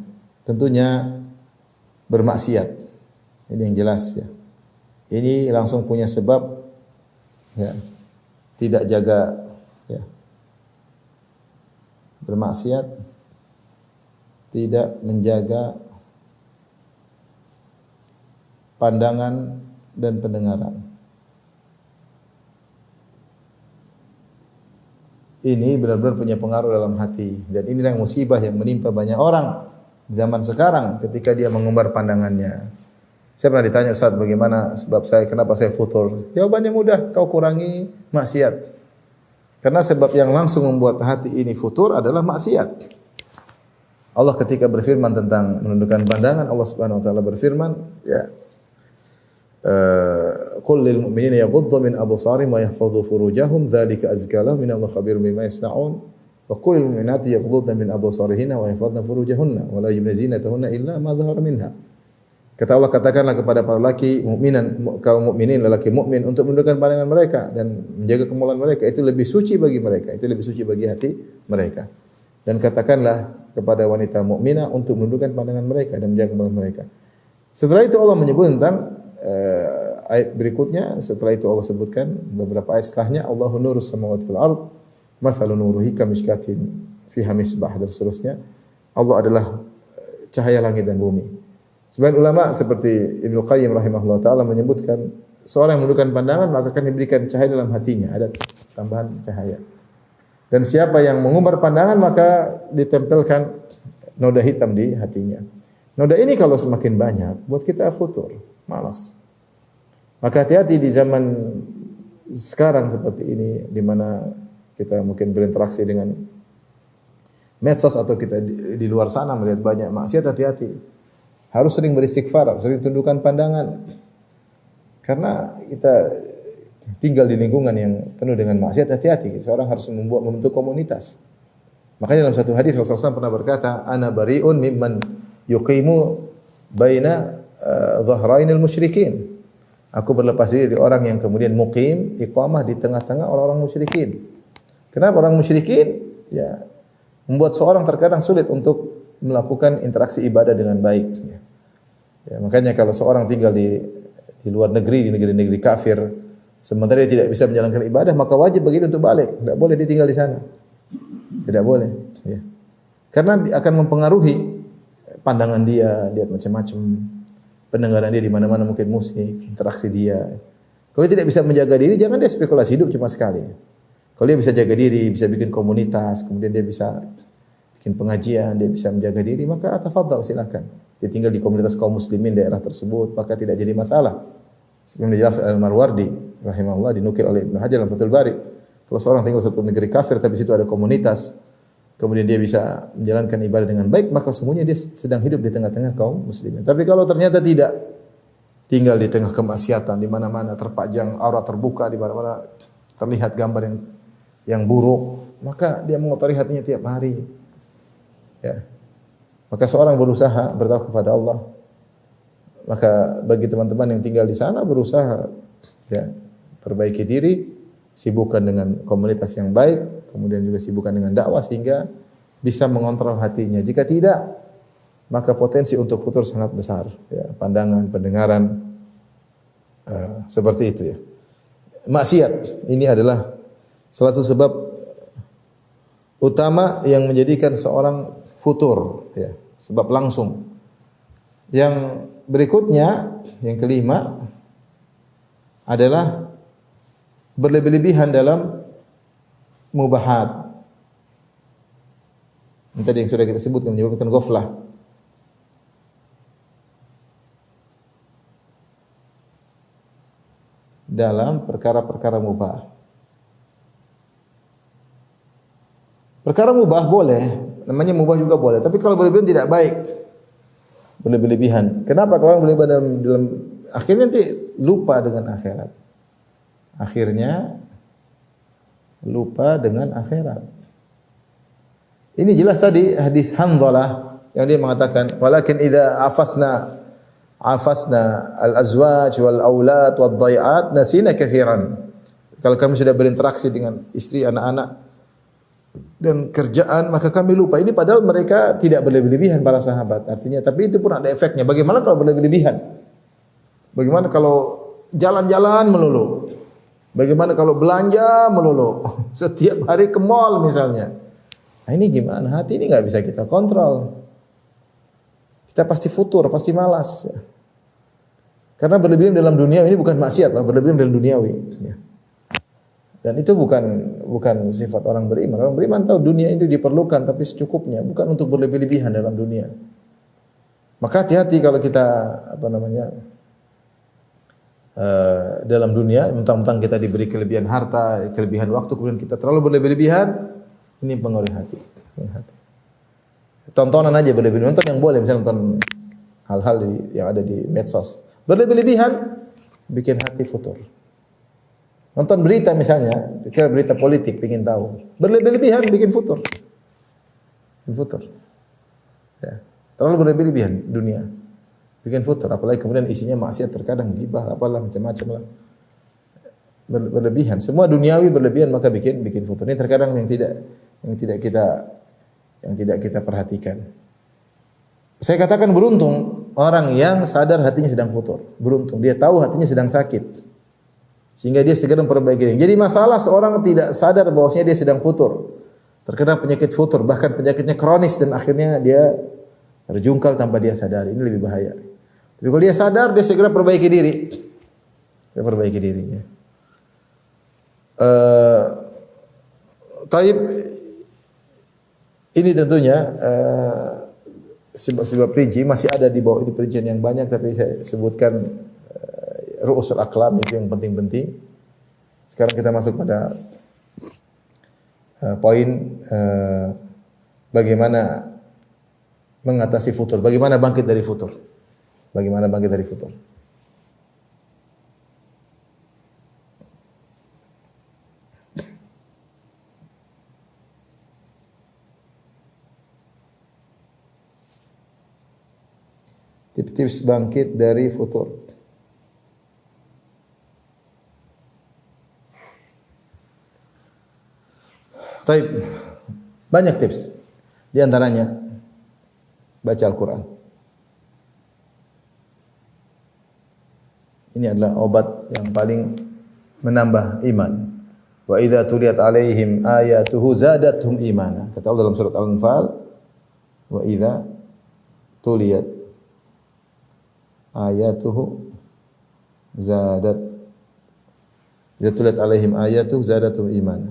Speaker 1: tentunya bermaksiat. Ini yang jelas, ya. Ini langsung punya sebab, ya, tidak jaga, ya, bermaksiat, tidak menjaga pandangan dan pendengaran. Ini benar-benar punya pengaruh dalam hati, dan inilah musibah yang menimpa banyak orang zaman sekarang ketika dia mengumbar pandangannya. Saya pernah ditanya, Ustaz, bagaimana sebab kenapa saya futur? Jawabannya mudah, kau kurangi maksiat. Karena sebab yang langsung membuat hati ini futur adalah maksiat. Allah ketika berfirman tentang menundukkan pandangan, Allah Subhanahu wa taala berfirman, ya, qul lil mu'minina yaghuddu min absarihim wa yahfazu furujahum dzalika azka lahum innallaha khabirum bima yasna'un wa qul lil mu'minati yaghuddna min absarihinna wa yahfazna furujahunna wa la yubdina zinatahunna illa ma dhahara minha. Kata Allah, katakanlah kepada para lelaki mukminan, kaum mukminin, lelaki mukmin, untuk menundukkan pandangan mereka dan menjaga kemuliaan mereka, itu lebih suci bagi mereka, itu lebih suci bagi hati mereka. Dan katakanlah kepada wanita mukminah untuk menundukkan pandangan mereka dan menjaga kemuliaan mereka. Setelah itu Allah menyebut tentang ayat berikutnya. Setelah itu Allah sebutkan beberapa ayat setelahnya, Allahu nurus samawati wal ard, mathalu nurihi kamishkatin fiha misbah, dan seterusnya. Allah adalah cahaya langit dan bumi. Sebagian ulama seperti Ibnu Qayyim rahimahullah taala menyebutkan, seorang yang menundukkan pandangan maka akan diberikan cahaya dalam hatinya, ada tambahan cahaya. Dan siapa yang mengumbar pandangan maka ditempelkan noda hitam di hatinya. Noda ini kalau semakin banyak buat kita futur, malas. Maka hati-hati di zaman sekarang seperti ini, di mana kita mungkin berinteraksi dengan medsos atau kita di luar sana melihat banyak maksiat, hati-hati. Harus sering beristighfar, sering tundukkan pandangan. Karena kita tinggal di lingkungan yang penuh dengan maksiat, hati-hati. Seorang harus membentuk komunitas. Makanya dalam satu hadis Rasulullah SAW pernah berkata, "Ana bari'un mimman yuqimu baina dhahrainil musyrikin." Aku berlepas diri dari orang yang kemudian muqim, iqamah di tengah-tengah orang-orang musyrikin. Kenapa orang musyrikin? Ya, membuat seorang terkadang sulit untuk melakukan interaksi ibadah dengan baik. Ya, makanya kalau seorang tinggal di luar negeri, di negeri-negeri kafir, sementara dia tidak bisa menjalankan ibadah, maka wajib bagi dia untuk balik. Tidak boleh dia tinggal di sana. Tidak boleh. Ya. Karena akan mempengaruhi pandangan dia, lihat macam-macam, pendengaran dia di mana-mana mungkin musik, interaksi dia. Kalau dia tidak bisa menjaga diri, jangan dia spekulasi hidup cuma sekali. Kalau dia bisa jaga diri, bisa bikin komunitas, kemudian dia bisa bikin pengajian, dia bisa menjaga diri, maka tafadhal silakan. Dia tinggal di komunitas kaum muslimin daerah tersebut, maka tidak jadi masalah. Seperti dijelaskan Al-Marwardi rahimahullah, dinukil oleh Ibnu Hajar dalam Fathul Bari. Kalau seorang tinggal satu negeri kafir tapi situ ada komunitas, kemudian dia bisa menjalankan ibadah dengan baik, maka semuanya dia sedang hidup di tengah-tengah kaum muslimin. Tapi kalau ternyata tidak, tinggal di tengah kemaksiatan, di mana-mana terpajang aurat terbuka, di mana-mana terlihat gambar yang buruk, maka dia mengotori hatinya tiap hari. Ya. Maka seorang berusaha bertawakal kepada Allah. Maka bagi teman-teman yang tinggal di sana berusaha, ya, perbaiki diri, sibukkan dengan komunitas yang baik, kemudian juga sibukkan dengan dakwah sehingga bisa mengontrol hatinya. Jika tidak, maka potensi untuk futur sangat besar. Ya, pandangan, pendengaran, seperti itu ya. Maksiat ini adalah salah satu sebab utama yang menjadikan seorang futur, ya, sebab langsung. Yang berikutnya, yang kelima adalah berlebih-lebihan dalam mubahat. Ini tadi yang sudah kita sebutkan menyebabkan ghaflah. Dalam perkara-perkara mubah. Perkara mubah boleh, namanya mubah juga boleh, tapi kalau berlebihan tidak baik. Berlebih-lebihan. Kenapa kalau orang berlebihan dalam akhirnya nanti lupa dengan akhirat. Akhirnya lupa dengan akhirat. Ini jelas tadi hadis Hanzalah yang dia mengatakan, "Walakin idza afasna al-azwaj wal aulad wad dhai'at nasina katsiran." Kalau kami sudah berinteraksi dengan istri, anak-anak dan kerjaan, maka kami lupa. Ini padahal mereka tidak berlebih-lebihan para sahabat. Artinya, tapi itu pun ada efeknya. Bagaimana kalau berlebih-lebihan? Bagaimana kalau jalan-jalan melulu? Bagaimana kalau belanja melulu? Setiap hari ke mall misalnya. Nah, ini gimana? Hati ini nggak bisa kita kontrol. Kita pasti futur, pasti malas. Karena berlebihan dalam dunia ini bukan maksiat lah, berlebihan dalam duniawi. Dan itu bukan sifat orang beriman. Orang beriman tahu dunia itu diperlukan, tapi secukupnya, bukan untuk berlebih-lebihan dalam dunia. Maka hati-hati kalau kita dalam dunia, mentang-mentang kita diberi kelebihan harta, kelebihan waktu, kemudian kita terlalu berlebih-lebihan, ini pengaruh hati. Tontonan aja berlebih-lebihan. Nonton yang boleh, misalnya nonton hal-hal yang ada di medsos. Berlebih-lebihan bikin hati futur. Nonton berita misalnya, kira berita politik, pingin tahu. Berlebih-lebihan bikin futur. Bikin futur. Ya. Terlalu berlebih-lebihan dunia. Bikin futur. Apalagi kemudian isinya maksiat, terkadang gibah, apalah macam-macam lah. Berlebihan. Semua duniawi berlebihan maka bikin futur. Ini terkadang yang tidak kita perhatikan. Saya katakan beruntung orang yang sadar hatinya sedang futur. Beruntung. Dia tahu hatinya sedang sakit. Sehingga dia segera memperbaiki diri. Jadi masalah seorang tidak sadar bahwasanya dia sedang futur. Terkena penyakit futur, bahkan penyakitnya kronis dan akhirnya dia terjungkal tanpa dia sadari. Ini lebih bahaya. Tapi kalau dia sadar, dia segera perbaiki diri. Dia perbaiki dirinya. Taib ini tentunya sebab rinci masih ada di bawah ini perincian yang banyak, tapi saya sebutkan ru'usul aqlam itu yang penting-penting. Sekarang kita masuk pada poin bagaimana mengatasi futur, bagaimana bangkit dari futur. Bagaimana bangkit dari futur. Tips-tips bangkit dari futur. Taib, banyak tips. Di antaranya baca Al-Quran. Ini adalah obat yang paling menambah iman. Wa idza tuliyat alaihim ayatuhu zadatuhum imana. Kata Allah dalam surat Al-Anfal, wa idza tuliyat ayatuhu idza tuliyat alaihim ayatuhu zadatuhum imana.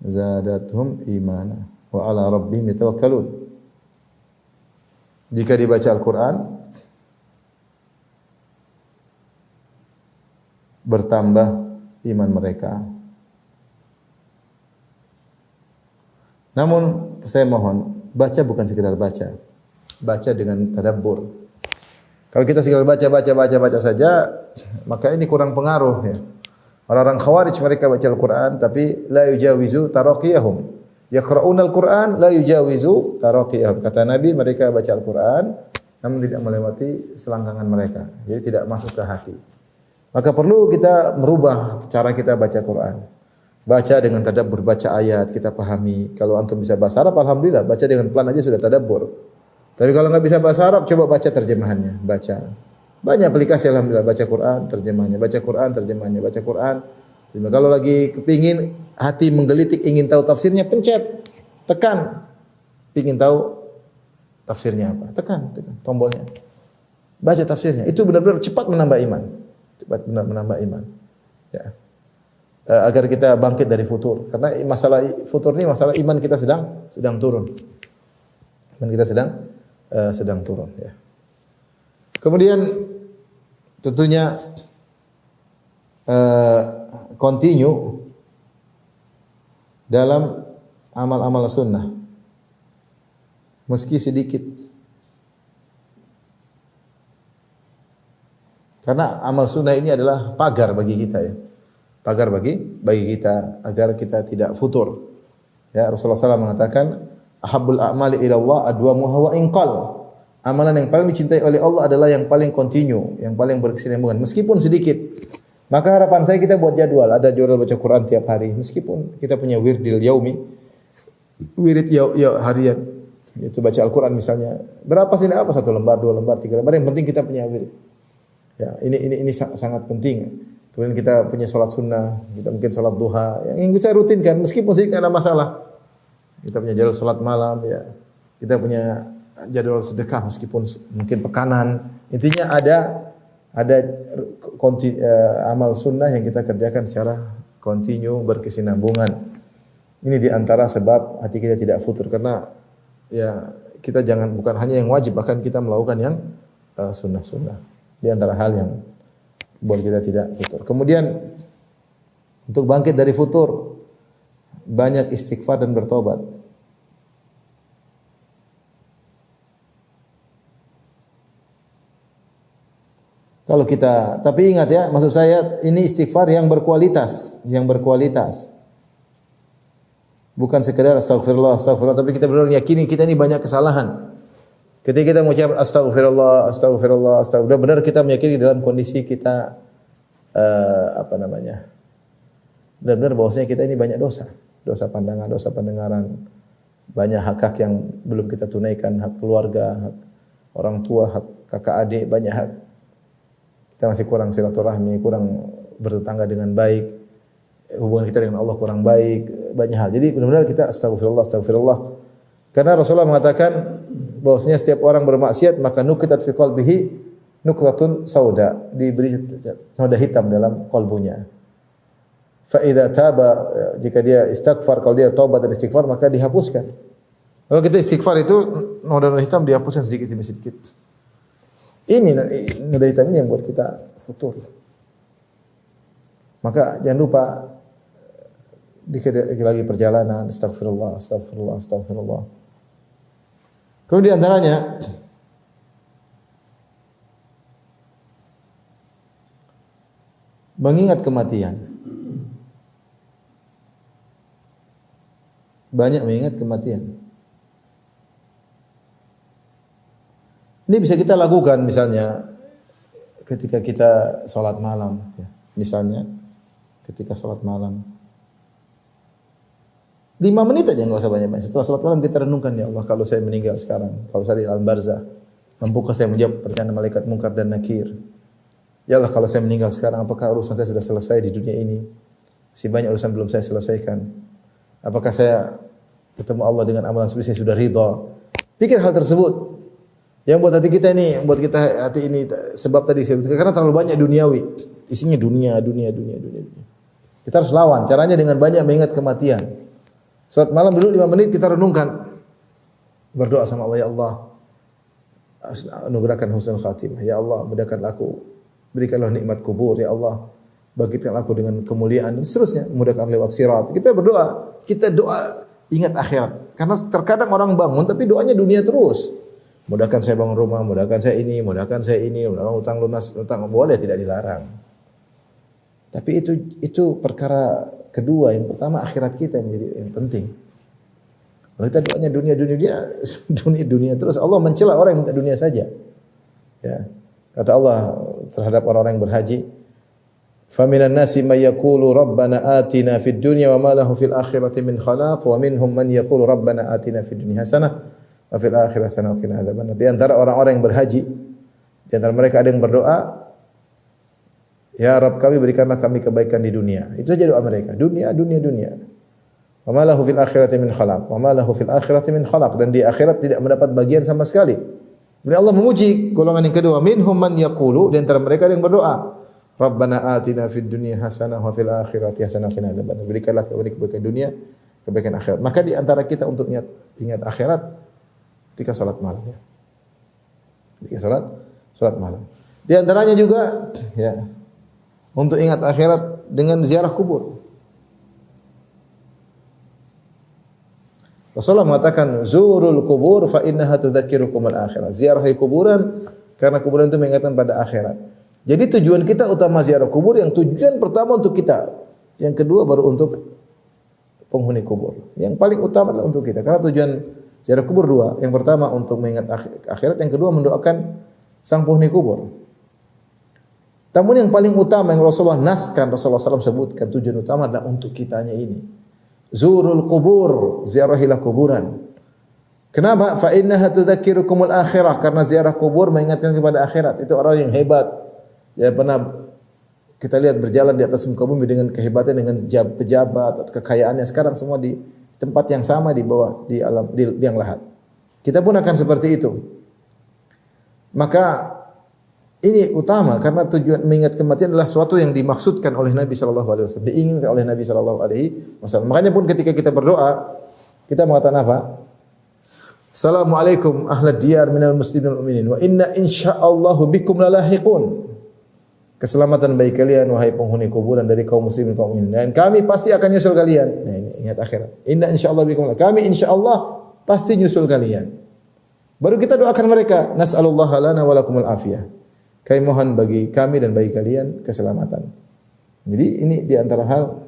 Speaker 1: Zadatuhum imana wa ala rabbihim yatawakkalun. Jika dibaca Al-Quran bertambah iman mereka. Namun saya mohon baca bukan sekedar baca. Baca dengan tadabbur. Kalau kita sekedar baca saja, maka ini kurang pengaruh ya. Orang-orang Khawarij mereka baca Al-Quran tapi la yujawizu taraqiyahum. Yaqra'una Al-Quran la yujawizu taraqiyahum. Kata Nabi, mereka baca Al-Quran namun tidak melewati selangkangan mereka. Jadi tidak masuk ke hati. Maka perlu kita merubah cara kita baca Quran. Baca dengan tadabbur, baca ayat, kita pahami. Kalau antum bisa bahasa Arab, alhamdulillah, baca dengan pelan aja sudah tadabbur. Tapi kalau enggak bisa bahasa Arab, coba baca terjemahannya, baca. Banyak aplikasi alhamdulillah, baca Quran, terjemahnya, baca Quran, terjemahnya, baca Quran. Kalau lagi kepingin hati menggelitik ingin tahu tafsirnya, pencet, tekan. Pingin tahu tafsirnya apa? Tekan tombolnya. Baca tafsirnya. Itu benar-benar cepat menambah iman. Cepat benar menambah iman. Ya. Agar kita bangkit dari futur. Karena masalah futur ini masalah iman kita sedang turun. Iman kita sedang turun ya. Kemudian tentunya continue dalam amal-amal sunnah meski sedikit, karena amal sunnah ini adalah pagar bagi kita ya, pagar bagi kita agar kita tidak futur ya. Rasulullah SAW mengatakan ahabbul a'mali ila Allah adwamuha wa inqal. Amalan yang paling dicintai oleh Allah adalah yang paling continue, yang paling berkesinambungan meskipun sedikit. Maka harapan saya kita buat jadwal, ada jadwal baca Quran tiap hari meskipun kita punya wirdil yaumi, wirid harian, itu baca Al-Quran misalnya. Berapa sih? Apa? 1 lembar, 2 lembar, 3 lembar, yang penting kita punya wirid. Ya, ini sangat penting. Kemudian kita punya salat sunnah, kita mungkin salat duha, yang bisa rutinkan meskipun sedikit ada masalah. Kita punya jadwal salat malam ya. Kita punya jadwal sedekah meskipun mungkin pekanan. Intinya ada amal sunnah yang kita kerjakan secara kontinu, berkesinambungan. Ini di antara sebab hati kita tidak futur, karena ya kita bukan hanya yang wajib, bahkan kita melakukan yang sunnah-sunnah. Di antara hal yang buat kita tidak futur. Kemudian Untuk bangkit dari futur, banyak istighfar dan bertobat. Kalau kita, tapi ingat ya, maksud saya ini istighfar yang berkualitas, Bukan sekedar astagfirullah, astagfirullah, tapi kita benar yakini kita ini banyak kesalahan. Ketika kita mengucap astagfirullah, astagfirullah, astagfirullah, benar kita meyakini dalam kondisi kita benar-benar bahwasanya kita ini banyak dosa. Dosa pandangan, dosa pendengaran, banyak hak-hak yang belum kita tunaikan, hak keluarga, hak orang tua, hak kakak adik, banyak hak. Kita masih kurang silaturahmi, kurang bertetangga dengan baik, hubungan kita dengan Allah kurang baik, banyak hal. Jadi benar-benar kita astagfirullah, astagfirullah. Karena Rasulullah mengatakan bahwasanya setiap orang bermaksiat maka nukitat fi qalbihi nuklatun sauda, diberi noda hitam dalam kalbunya. Fa idza taba, jika dia istighfar, kalau dia taubat dan istighfar maka dihapuskan. Kalau kita istighfar itu noda-noda hitam dihapuskan sedikit demi sedikit. Ini noda hitam ini yang buat kita futur. Maka jangan lupa dikit lagi perjalanan, astagfirullah, astagfirullah, astagfirullah. Kemudian antaranya mengingat kematian. Banyak mengingat kematian. Ini bisa kita lakukan misalnya ketika kita sholat malam. Misalnya ketika sholat malam. 5 menit aja, nggak usah banyak-banyak. Setelah sholat malam kita renungkan, ya Allah, kalau saya meninggal sekarang, kalau saya di alam barzah, mampukah saya menjawab pertanyaan malaikat mungkar dan nakir? Ya Allah, kalau saya meninggal sekarang, apakah urusan saya sudah selesai di dunia ini? Masih banyak urusan belum saya selesaikan. Apakah saya ketemu Allah dengan amalan seperti saya sudah ridha? Pikir hal tersebut. Yang buat hati kita ini, buat kita hati ini sebab tadi saya karena terlalu banyak duniawi, isinya dunia. Kita harus lawan. Caranya dengan banyak mengingat kematian. Salat malam dulu 5 menit kita renungkan. Berdoa sama Allah, ya Allah, anugerahkan husnul khatimah. Ya Allah, mudahkanlah aku, berikanlah nikmat kubur, ya Allah, bangkitkan aku dengan kemuliaan dan seterusnya, mudahkan lewat sirat. Kita berdoa, kita doa ingat akhirat. Karena terkadang orang bangun tapi doanya dunia terus. Mudahkan saya bangun rumah, mudahkan saya ini, mudahkan utang lunas, utang boleh, tidak dilarang. Tapi itu perkara kedua. Yang pertama akhirat kita yang jadi yang penting. Kalau kita doanya dunia terus, Allah mencela orang yang minta dunia saja. Ya. Kata Allah terhadap orang-orang yang berhaji, "Faminan nasi may yaqulu rabbana atina fid dunya wa ma lahu fil akhirati min khalaq wa minhum man yaqulu rabbana atina fid dunya hasanah wa fil akhirati hasanah wa qina adzabannar." Di antara orang-orang yang berhaji, di antara mereka ada yang berdoa, ya Rabb kami, berikanlah kami kebaikan di dunia. Itu saja doa mereka. Dunia. Wa ma lahu fil akhirati min khalaq. Wa ma lahu fil akhirati min khalaq. Dan di akhirat tidak mendapat bagian sama sekali. Kemudian Allah memuji golongan yang kedua, minhum man yaqulu, di antara mereka ada yang berdoa, Rabbana atina fid dunya hasanah wa fil akhirati hasanah wa qina adzabannar. Berikanlah kebaikan dunia, kebaikan akhirat. Maka di antara kita untuk ingat akhirat ketika salat malam, ya. Ketika salat malam. Di antaranya juga ya untuk ingat akhirat dengan ziarah kubur. Rasulullah mengatakan, zurul kubur fa innaha tudzakirukum al-akhirah. Ziarahi kuburan karena kuburan itu mengingatkan pada akhirat. Jadi tujuan kita utama ziarah kubur, yang tujuan pertama untuk kita, yang kedua baru untuk penghuni kubur. Yang paling utama adalah untuk kita. Karena tujuan ziarah kubur dua. Yang pertama untuk mengingat akhirat, yang kedua mendoakan sang penghuni kubur. Namun yang paling utama yang Rasulullah SAW sebutkan, tujuan utama adalah untuk kitanya ini. Zurul kubur, ziarahilah kuburan. Kenapa? Fa innaha tudzakirukumul akhirah, karena ziarah kubur mengingatkan kepada akhirat. Itu orang yang hebat. Ya pernah kita lihat berjalan di atas muka bumi dengan kehebatan, dengan pejabat atau kekayaannya, sekarang semua di tempat yang sama di bawah di alam di liang lahat. Kita pun akan seperti itu. Maka ini utama karena tujuan mengingat kematian adalah sesuatu yang dimaksudkan oleh Nabi sallallahu alaihi wasallam, diinginkan oleh Nabi sallallahu alaihi wasallam. Makanya pun ketika kita berdoa, kita mengatakan apa? Assalamualaikum ahlad diyar minal muslimin wal mu'minin wa inna insyaallahu bikum lalahiqun. keselamatan bagi kalian wahai penghuni kuburan dari kaum muslimin kaum mukminin, dan kami pasti akan nyusul kalian. Nah, ini ingat akhirat. Inna insyaallah bikum, kami insyaallah pasti nyusul kalian. Baru kita doakan mereka, nas'alullaha lana wa lakumul afiyah. Kami mohon bagi kami dan bagi kalian keselamatan. Jadi ini di antara hal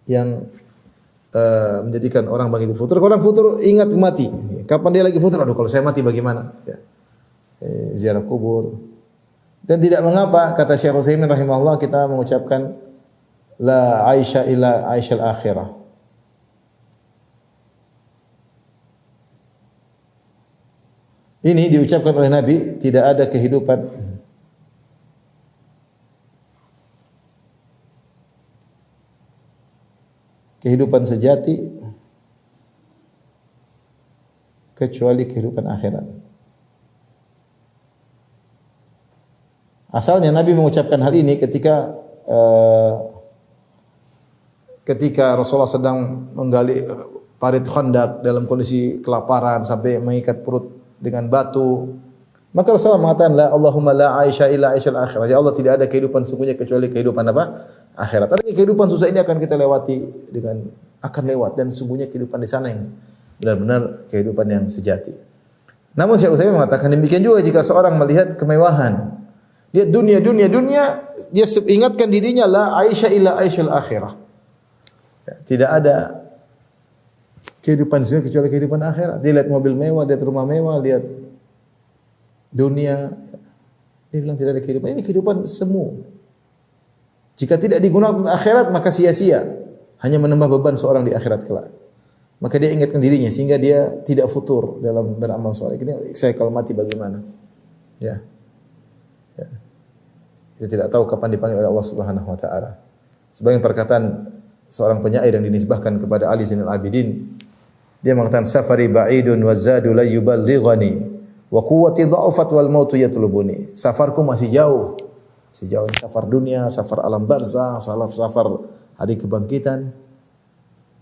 Speaker 1: yang menjadikan orang begitu futur. Kalau orang futur ingat mati. Kapan dia lagi futur? Aduh, kalau saya mati bagaimana? Ya. Ziarah kubur. Dan tidak mengapa kata Syekh Utsaimin rahimahullah kita mengucapkan la aisha illa aishal akhirah. Ini diucapkan oleh Nabi, tidak ada kehidupan sejati kecuali kehidupan akhirat. Asalnya Nabi mengucapkan hal ini ketika Rasulullah sedang menggali parit Khandaq dalam kondisi kelaparan sampai mengikat perut dengan batu. Maka Rasulullah mengatakan la Allahumma la aisha illa aishal akhirah. Ya Allah, tidak ada kehidupan sungguhnya kecuali kehidupan apa? Akhirat. Artinya kehidupan susah ini akan kita lewati akan lewat, dan sungguhnya kehidupan di sana yang benar-benar kehidupan yang sejati. Namun Syekh Utsaimin mengatakan demikian juga jika seorang melihat kemewahan, lihat dunia, dia ingatkan dirinya la aisha illa aishal akhirah. Ya, tidak ada kehidupan sungguhnya kecuali kehidupan akhirat. Dia lihat mobil mewah, lihat rumah mewah, lihat dunia. Dia bilang tidak ada kehidupan. Ini kehidupan semu. Jika tidak digunakan untuk akhirat maka sia-sia, hanya menambah beban seorang di akhirat kelak. Maka dia ingatkan dirinya sehingga dia tidak futur dalam beramal saleh. Saya kalau mati bagaimana? Ya. Saya tidak tahu kapan dipanggil oleh Allah Subhanahu wa taala. Sebagian perkataan seorang penyair yang dinisbahkan kepada Ali Zainal Abidin, dia mengatakan safari ba'idun wa zadu la yuballighani wa quwwati dha'afat wal mautu yatlubuni. Safarku masih jauh. Sejauh safar dunia, safar alam barzah, safar hari kebangkitan.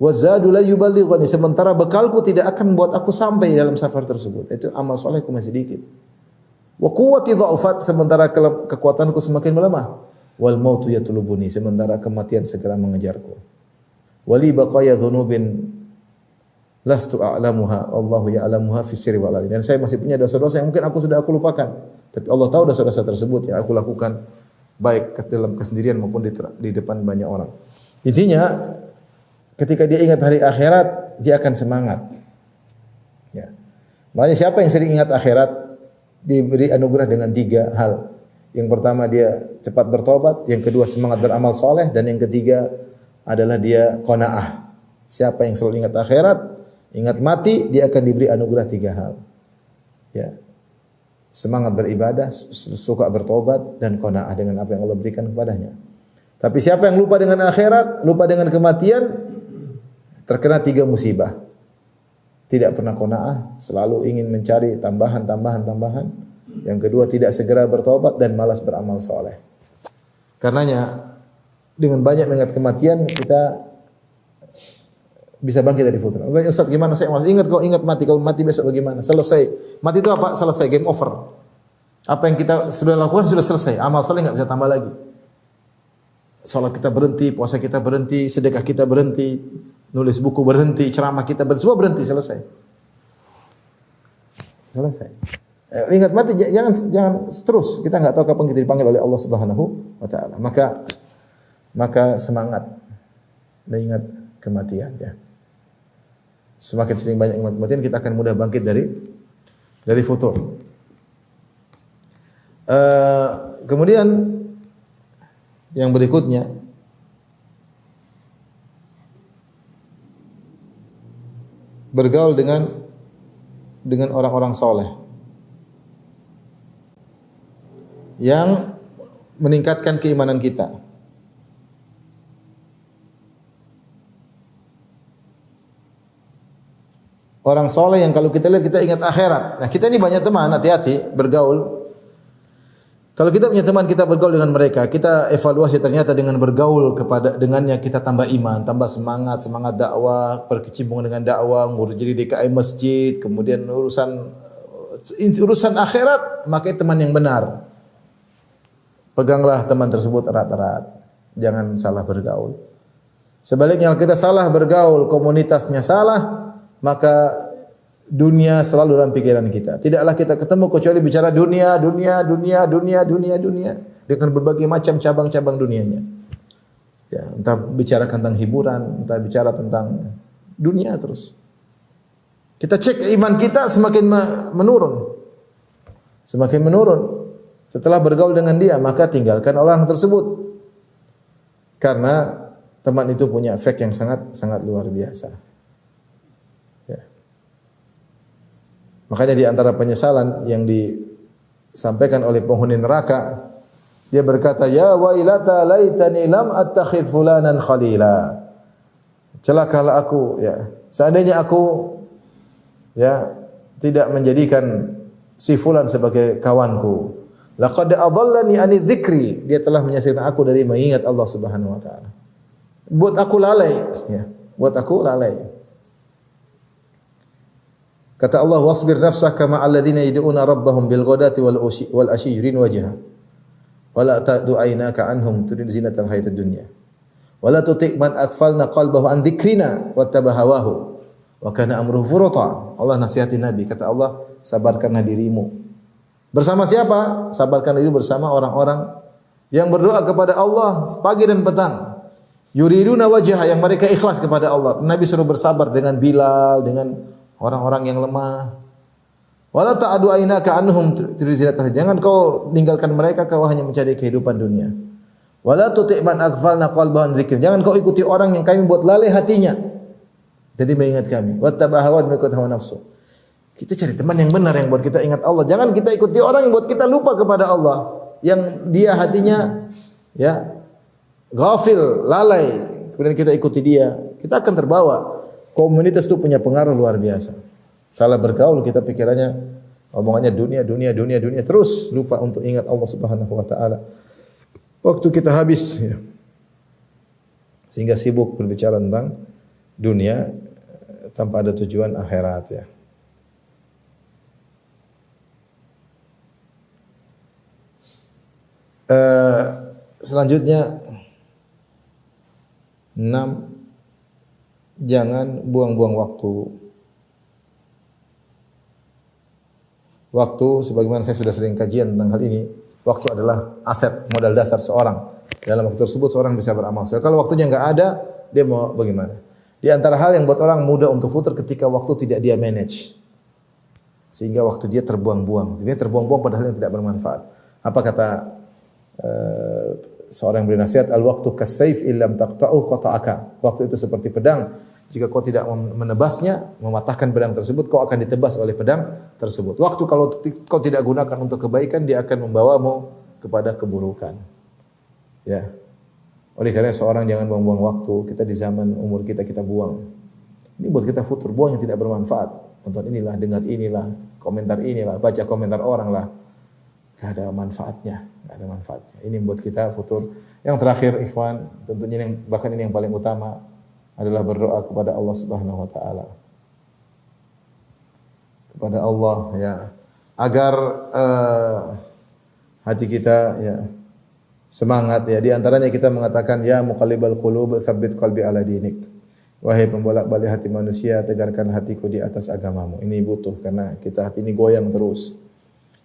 Speaker 1: Wa zadu la yuballighani, sementara bekalku tidak akan membuat aku sampai dalam safar tersebut. Itu amal salehku masih sedikit. Wa quwwati dha'afat, sementara kekuatanku semakin melemah. Wal mautu yatlubuni, sementara kematian segera mengejarku. Wali baqaya dzunubin lastu a'lamuha Allahu ya'lamuha fi sirri wal alani. Dan saya masih punya dosa-dosa yang mungkin aku lupakan, tapi Allah tahu dosa-dosa tersebut yang aku lakukan baik dalam kesendirian maupun di depan banyak orang. Intinya ketika dia ingat hari akhirat, dia akan semangat. Ya. Makanya siapa yang sering ingat akhirat diberi anugerah dengan 3 hal. Yang pertama dia cepat bertobat, yang kedua semangat beramal soleh, dan yang ketiga adalah dia qanaah. Siapa yang selalu ingat akhirat, ingat mati, dia akan diberi anugerah 3 hal. Ya. Semangat beribadah, suka bertobat, dan qanaah dengan apa yang Allah berikan kepadanya. Tapi siapa yang lupa dengan akhirat, lupa dengan kematian, terkena 3 musibah. Tidak pernah qanaah, selalu ingin mencari tambahan. Yang kedua, tidak segera bertobat dan malas beramal soleh. Karenanya dengan banyak mengingat kematian kita bisa bangkit dari futur. Ustaz, gimana saya malas? Ingat mati, kalau mati besok bagaimana? Selesai. Mati itu apa? Selesai, game over. Apa yang kita sudah lakukan sudah selesai. Amal soleh enggak bisa tambah lagi. Salat kita berhenti, puasa kita berhenti, sedekah kita berhenti, nulis buku berhenti, ceramah kita berhenti, semua berhenti, selesai. Ingat mati, jangan terus. Kita enggak tahu kapan kita dipanggil oleh Allah Subhanahu wa taala. Maka semangat mengingat kematian, ya. Semakin sering banyak ingat kematian, kita akan mudah bangkit dari futur. Kemudian yang berikutnya, bergaul dengan orang-orang soleh yang meningkatkan keimanan kita. Orang soleh yang kalau kita lihat kita ingat akhirat. Nah, kita ini banyak teman, hati-hati bergaul. Kalau kita punya teman, kita bergaul dengan mereka, kita evaluasi ternyata dengan bergaul dengannya kita tambah iman, tambah semangat dakwah, berkecimpung dengan dakwah, ngurus jadi DKI masjid, kemudian urusan akhirat, maka teman yang benar. peganglah teman tersebut erat-erat. Jangan salah bergaul. Sebaliknya kalau kita salah bergaul, komunitasnya salah, maka dunia selalu dalam pikiran kita. Tidaklah kita ketemu kecuali bicara dunia dengan berbagai macam cabang-cabang dunianya. Ya, entah bicara tentang hiburan, entah bicara tentang dunia terus. Kita cek iman kita semakin menurun. Semakin menurun. Setelah bergaul dengan dia, maka tinggalkan orang tersebut. Karena teman itu punya efek yang sangat luar biasa. Ya. Makanya di antara penyesalan yang disampaikan oleh penghuni neraka, dia berkata, "Ya wailata laitani lam attakhidh fulanan khalila." Celakalah aku, ya. Seandainya aku ya tidak menjadikan si fulan sebagai kawanku. Laqad adallani ani dzikri. Dia telah menyesatkan aku dari mengingat Allah Subhanahu wa taala. Buat aku lalai, ya. Buat aku lalai. Kata Allah, "Wasbir nafsaka ma'al ladzina yad'una rabbahum bil ghadati wal ashi yurin wajha. Wala ta'du aynaka anhum turid zinatal hayatid dunya. Wala tuti' man aghfalna qalbahu an dzikrina wattaba hawahu wa kana amruhu furata." Allah nasihati Nabi, kata Allah, sabarkanlah dirimu. Bersama siapa? Sabarkan dirimu bersama orang-orang yang berdoa kepada Allah pagi dan petang. Yuriduna wajha, yang mereka ikhlas kepada Allah. Nabi suruh bersabar dengan Bilal, dengan orang-orang yang lemah. Wala ta'du aynaka anhum turid zinatal. Jangan kau tinggalkan mereka, kau hanya mencari kehidupan dunia. Wala tuti' man aghfalna qalbahu an dzikr. Jangan kau ikuti orang yang kami buat lalai hatinya jadi mengingat kami. Wattaba hawa, mengikut hawa nafsu. Kita cari teman yang benar yang buat kita ingat Allah. Jangan kita ikuti orang yang buat kita lupa kepada Allah, yang dia hatinya ya ghafil, lalai. Kemudian kita ikuti dia, kita akan terbawa. Komunitas itu punya pengaruh luar biasa. Salah bergaul, kita pikirannya omongannya dunia, terus lupa untuk ingat Allah Subhanahu wa taala. Waktu kita habis, ya. Sehingga sibuk berbicara tentang dunia tanpa ada tujuan akhirat, ya. Selanjutnya 6, jangan buang-buang waktu. Waktu, sebagaimana saya sudah sering kajian tentang hal ini, waktu adalah aset, modal dasar seorang. Dalam waktu tersebut seorang bisa beramal. So, kalau waktunya enggak ada, dia mau bagaimana? Di antara hal yang buat orang mudah untuk putar ketika waktu tidak dia manage. Sehingga waktu dia terbuang-buang. Dia terbuang-buang padahal yang tidak bermanfaat. Apa kata seorang yang beri nasihat, al-waqtu kas-sayf illam taqta'u qata'aka. Waktu itu seperti pedang, jika kau tidak menebasnya, mematahkan pedang tersebut, kau akan ditebas oleh pedang tersebut. Waktu kalau kau tidak gunakan untuk kebaikan, dia akan membawamu kepada keburukan. Ya. Oleh karena seorang jangan buang-buang waktu. Kita di zaman umur kita buang. Ini buat kita futur, buang yang tidak bermanfaat. Nonton inilah, dengar inilah, komentar inilah, baca komentar orang lah. Gak ada manfaatnya, gak ada manfaatnya. Ini buat kita futur. Yang terakhir, ikhwan, tentunya bahkan ini yang paling utama adalah berdoa kepada Allah Subhanahu wa taala. Kepada Allah, ya, agar hati kita ya semangat, ya. Di antaranya kita mengatakan, ya muqallibal qulub tsabbit qalbi ala dinik. Wahai pembolak-balik hati manusia, tegarkan hatiku di atas agamamu. Ini butuh karena kita hati ini goyang terus.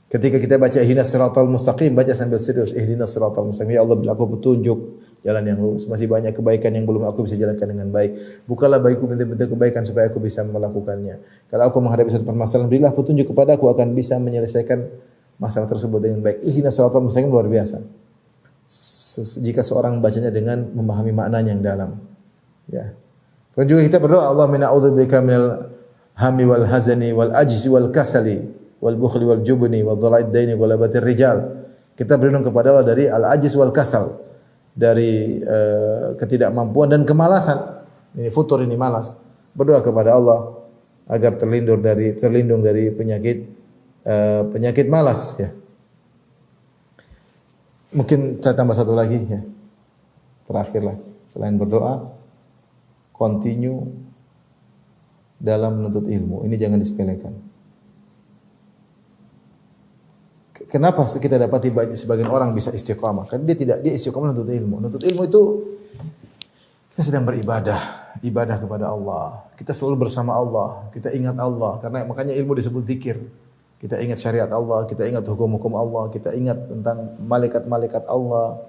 Speaker 1: Ketika kita baca ihdinas siratal mustaqim, baca sambil serius, ihdinas siratal mustaqim. Ya Allah, beri aku petunjuk jalan yang lurus. Masih banyak kebaikan yang belum aku bisa jalankan dengan baik. Bukalah bagiku pintu-pintu kebaikan supaya aku bisa melakukannya. Kalau aku menghadapi suatu permasalahan, berilah petunjuk kepada aku akan bisa menyelesaikan masalah tersebut dengan baik. Ihdinas siratal mustaqim luar biasa. Jika seorang membacanya dengan memahami maknanya yang dalam. Ya. Dan juga kita berdoa, Allah mina'udzubika minal hammi wal hazani wal ajzi wal kasali wal bukhli wal jubni wal dhala'id daini wal labatir rijal. Kita berlindung kepada Allah dari al-ajiz wal kasal, dari ketidakmampuan dan kemalasan. Ini futur, ini malas. Berdoa kepada Allah agar terlindung dari penyakit malas, ya. Mungkin saya tambah satu lagi, ya. Terakhirlah, selain berdoa, continue dalam menuntut ilmu. Ini jangan disepelekan. Kenapa kita dapati sebagian orang bisa istiqamah? Karena dia istiqamah untuk ilmu. Untuk ilmu itu kita sedang beribadah, ibadah kepada Allah. Kita selalu bersama Allah, kita ingat Allah. Karena makanya ilmu disebut zikir. Kita ingat syariat Allah, kita ingat hukum-hukum Allah, kita ingat tentang malaikat-malaikat Allah,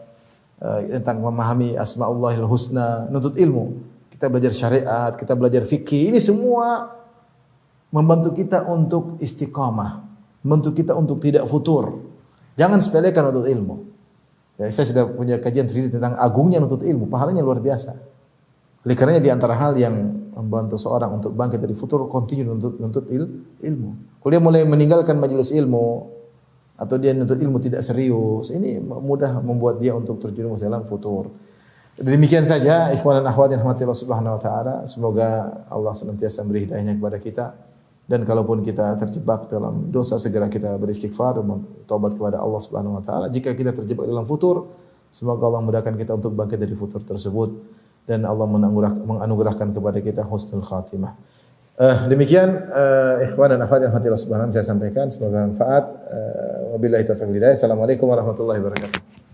Speaker 1: tentang memahami asma'ullahil husna, nuntut ilmu. Kita belajar syariat, kita belajar fikih. Ini semua membantu kita untuk istiqamah, membantu kita untuk tidak futur. Jangan sepelekan nuntut ilmu. Ya, saya sudah punya kajian sendiri tentang agungnya nuntut ilmu, pahalanya luar biasa. Oleh karenanya di antara hal yang membantu seorang untuk bangkit dari futur, continue nuntut ilmu. Kalau dia mulai meninggalkan majelis ilmu atau dia nuntut ilmu tidak serius, ini mudah membuat dia untuk terjerumus dalam futur. Demikian saja ikhwan dan akhwat yang rahmati Allah Subhanahu wa taala. Semoga Allah senantiasa memberi hidayahnya kepada kita. Dan kalaupun kita terjebak dalam dosa, segera kita beristighfar dan taubat kepada Allah Subhanahu wa taala. Jika kita terjebak dalam futur, semoga Allah memudahkan kita untuk bangkit dari futur tersebut dan Allah menganugerahkan kepada kita husnul khatimah. Demikian ikhwan dan akhwat yang hati Allah Subhanahu wa taala saya sampaikan, semoga bermanfaat. Wabillahi taufiq wal hidayah. Assalamualaikum warahmatullahi wabarakatuh.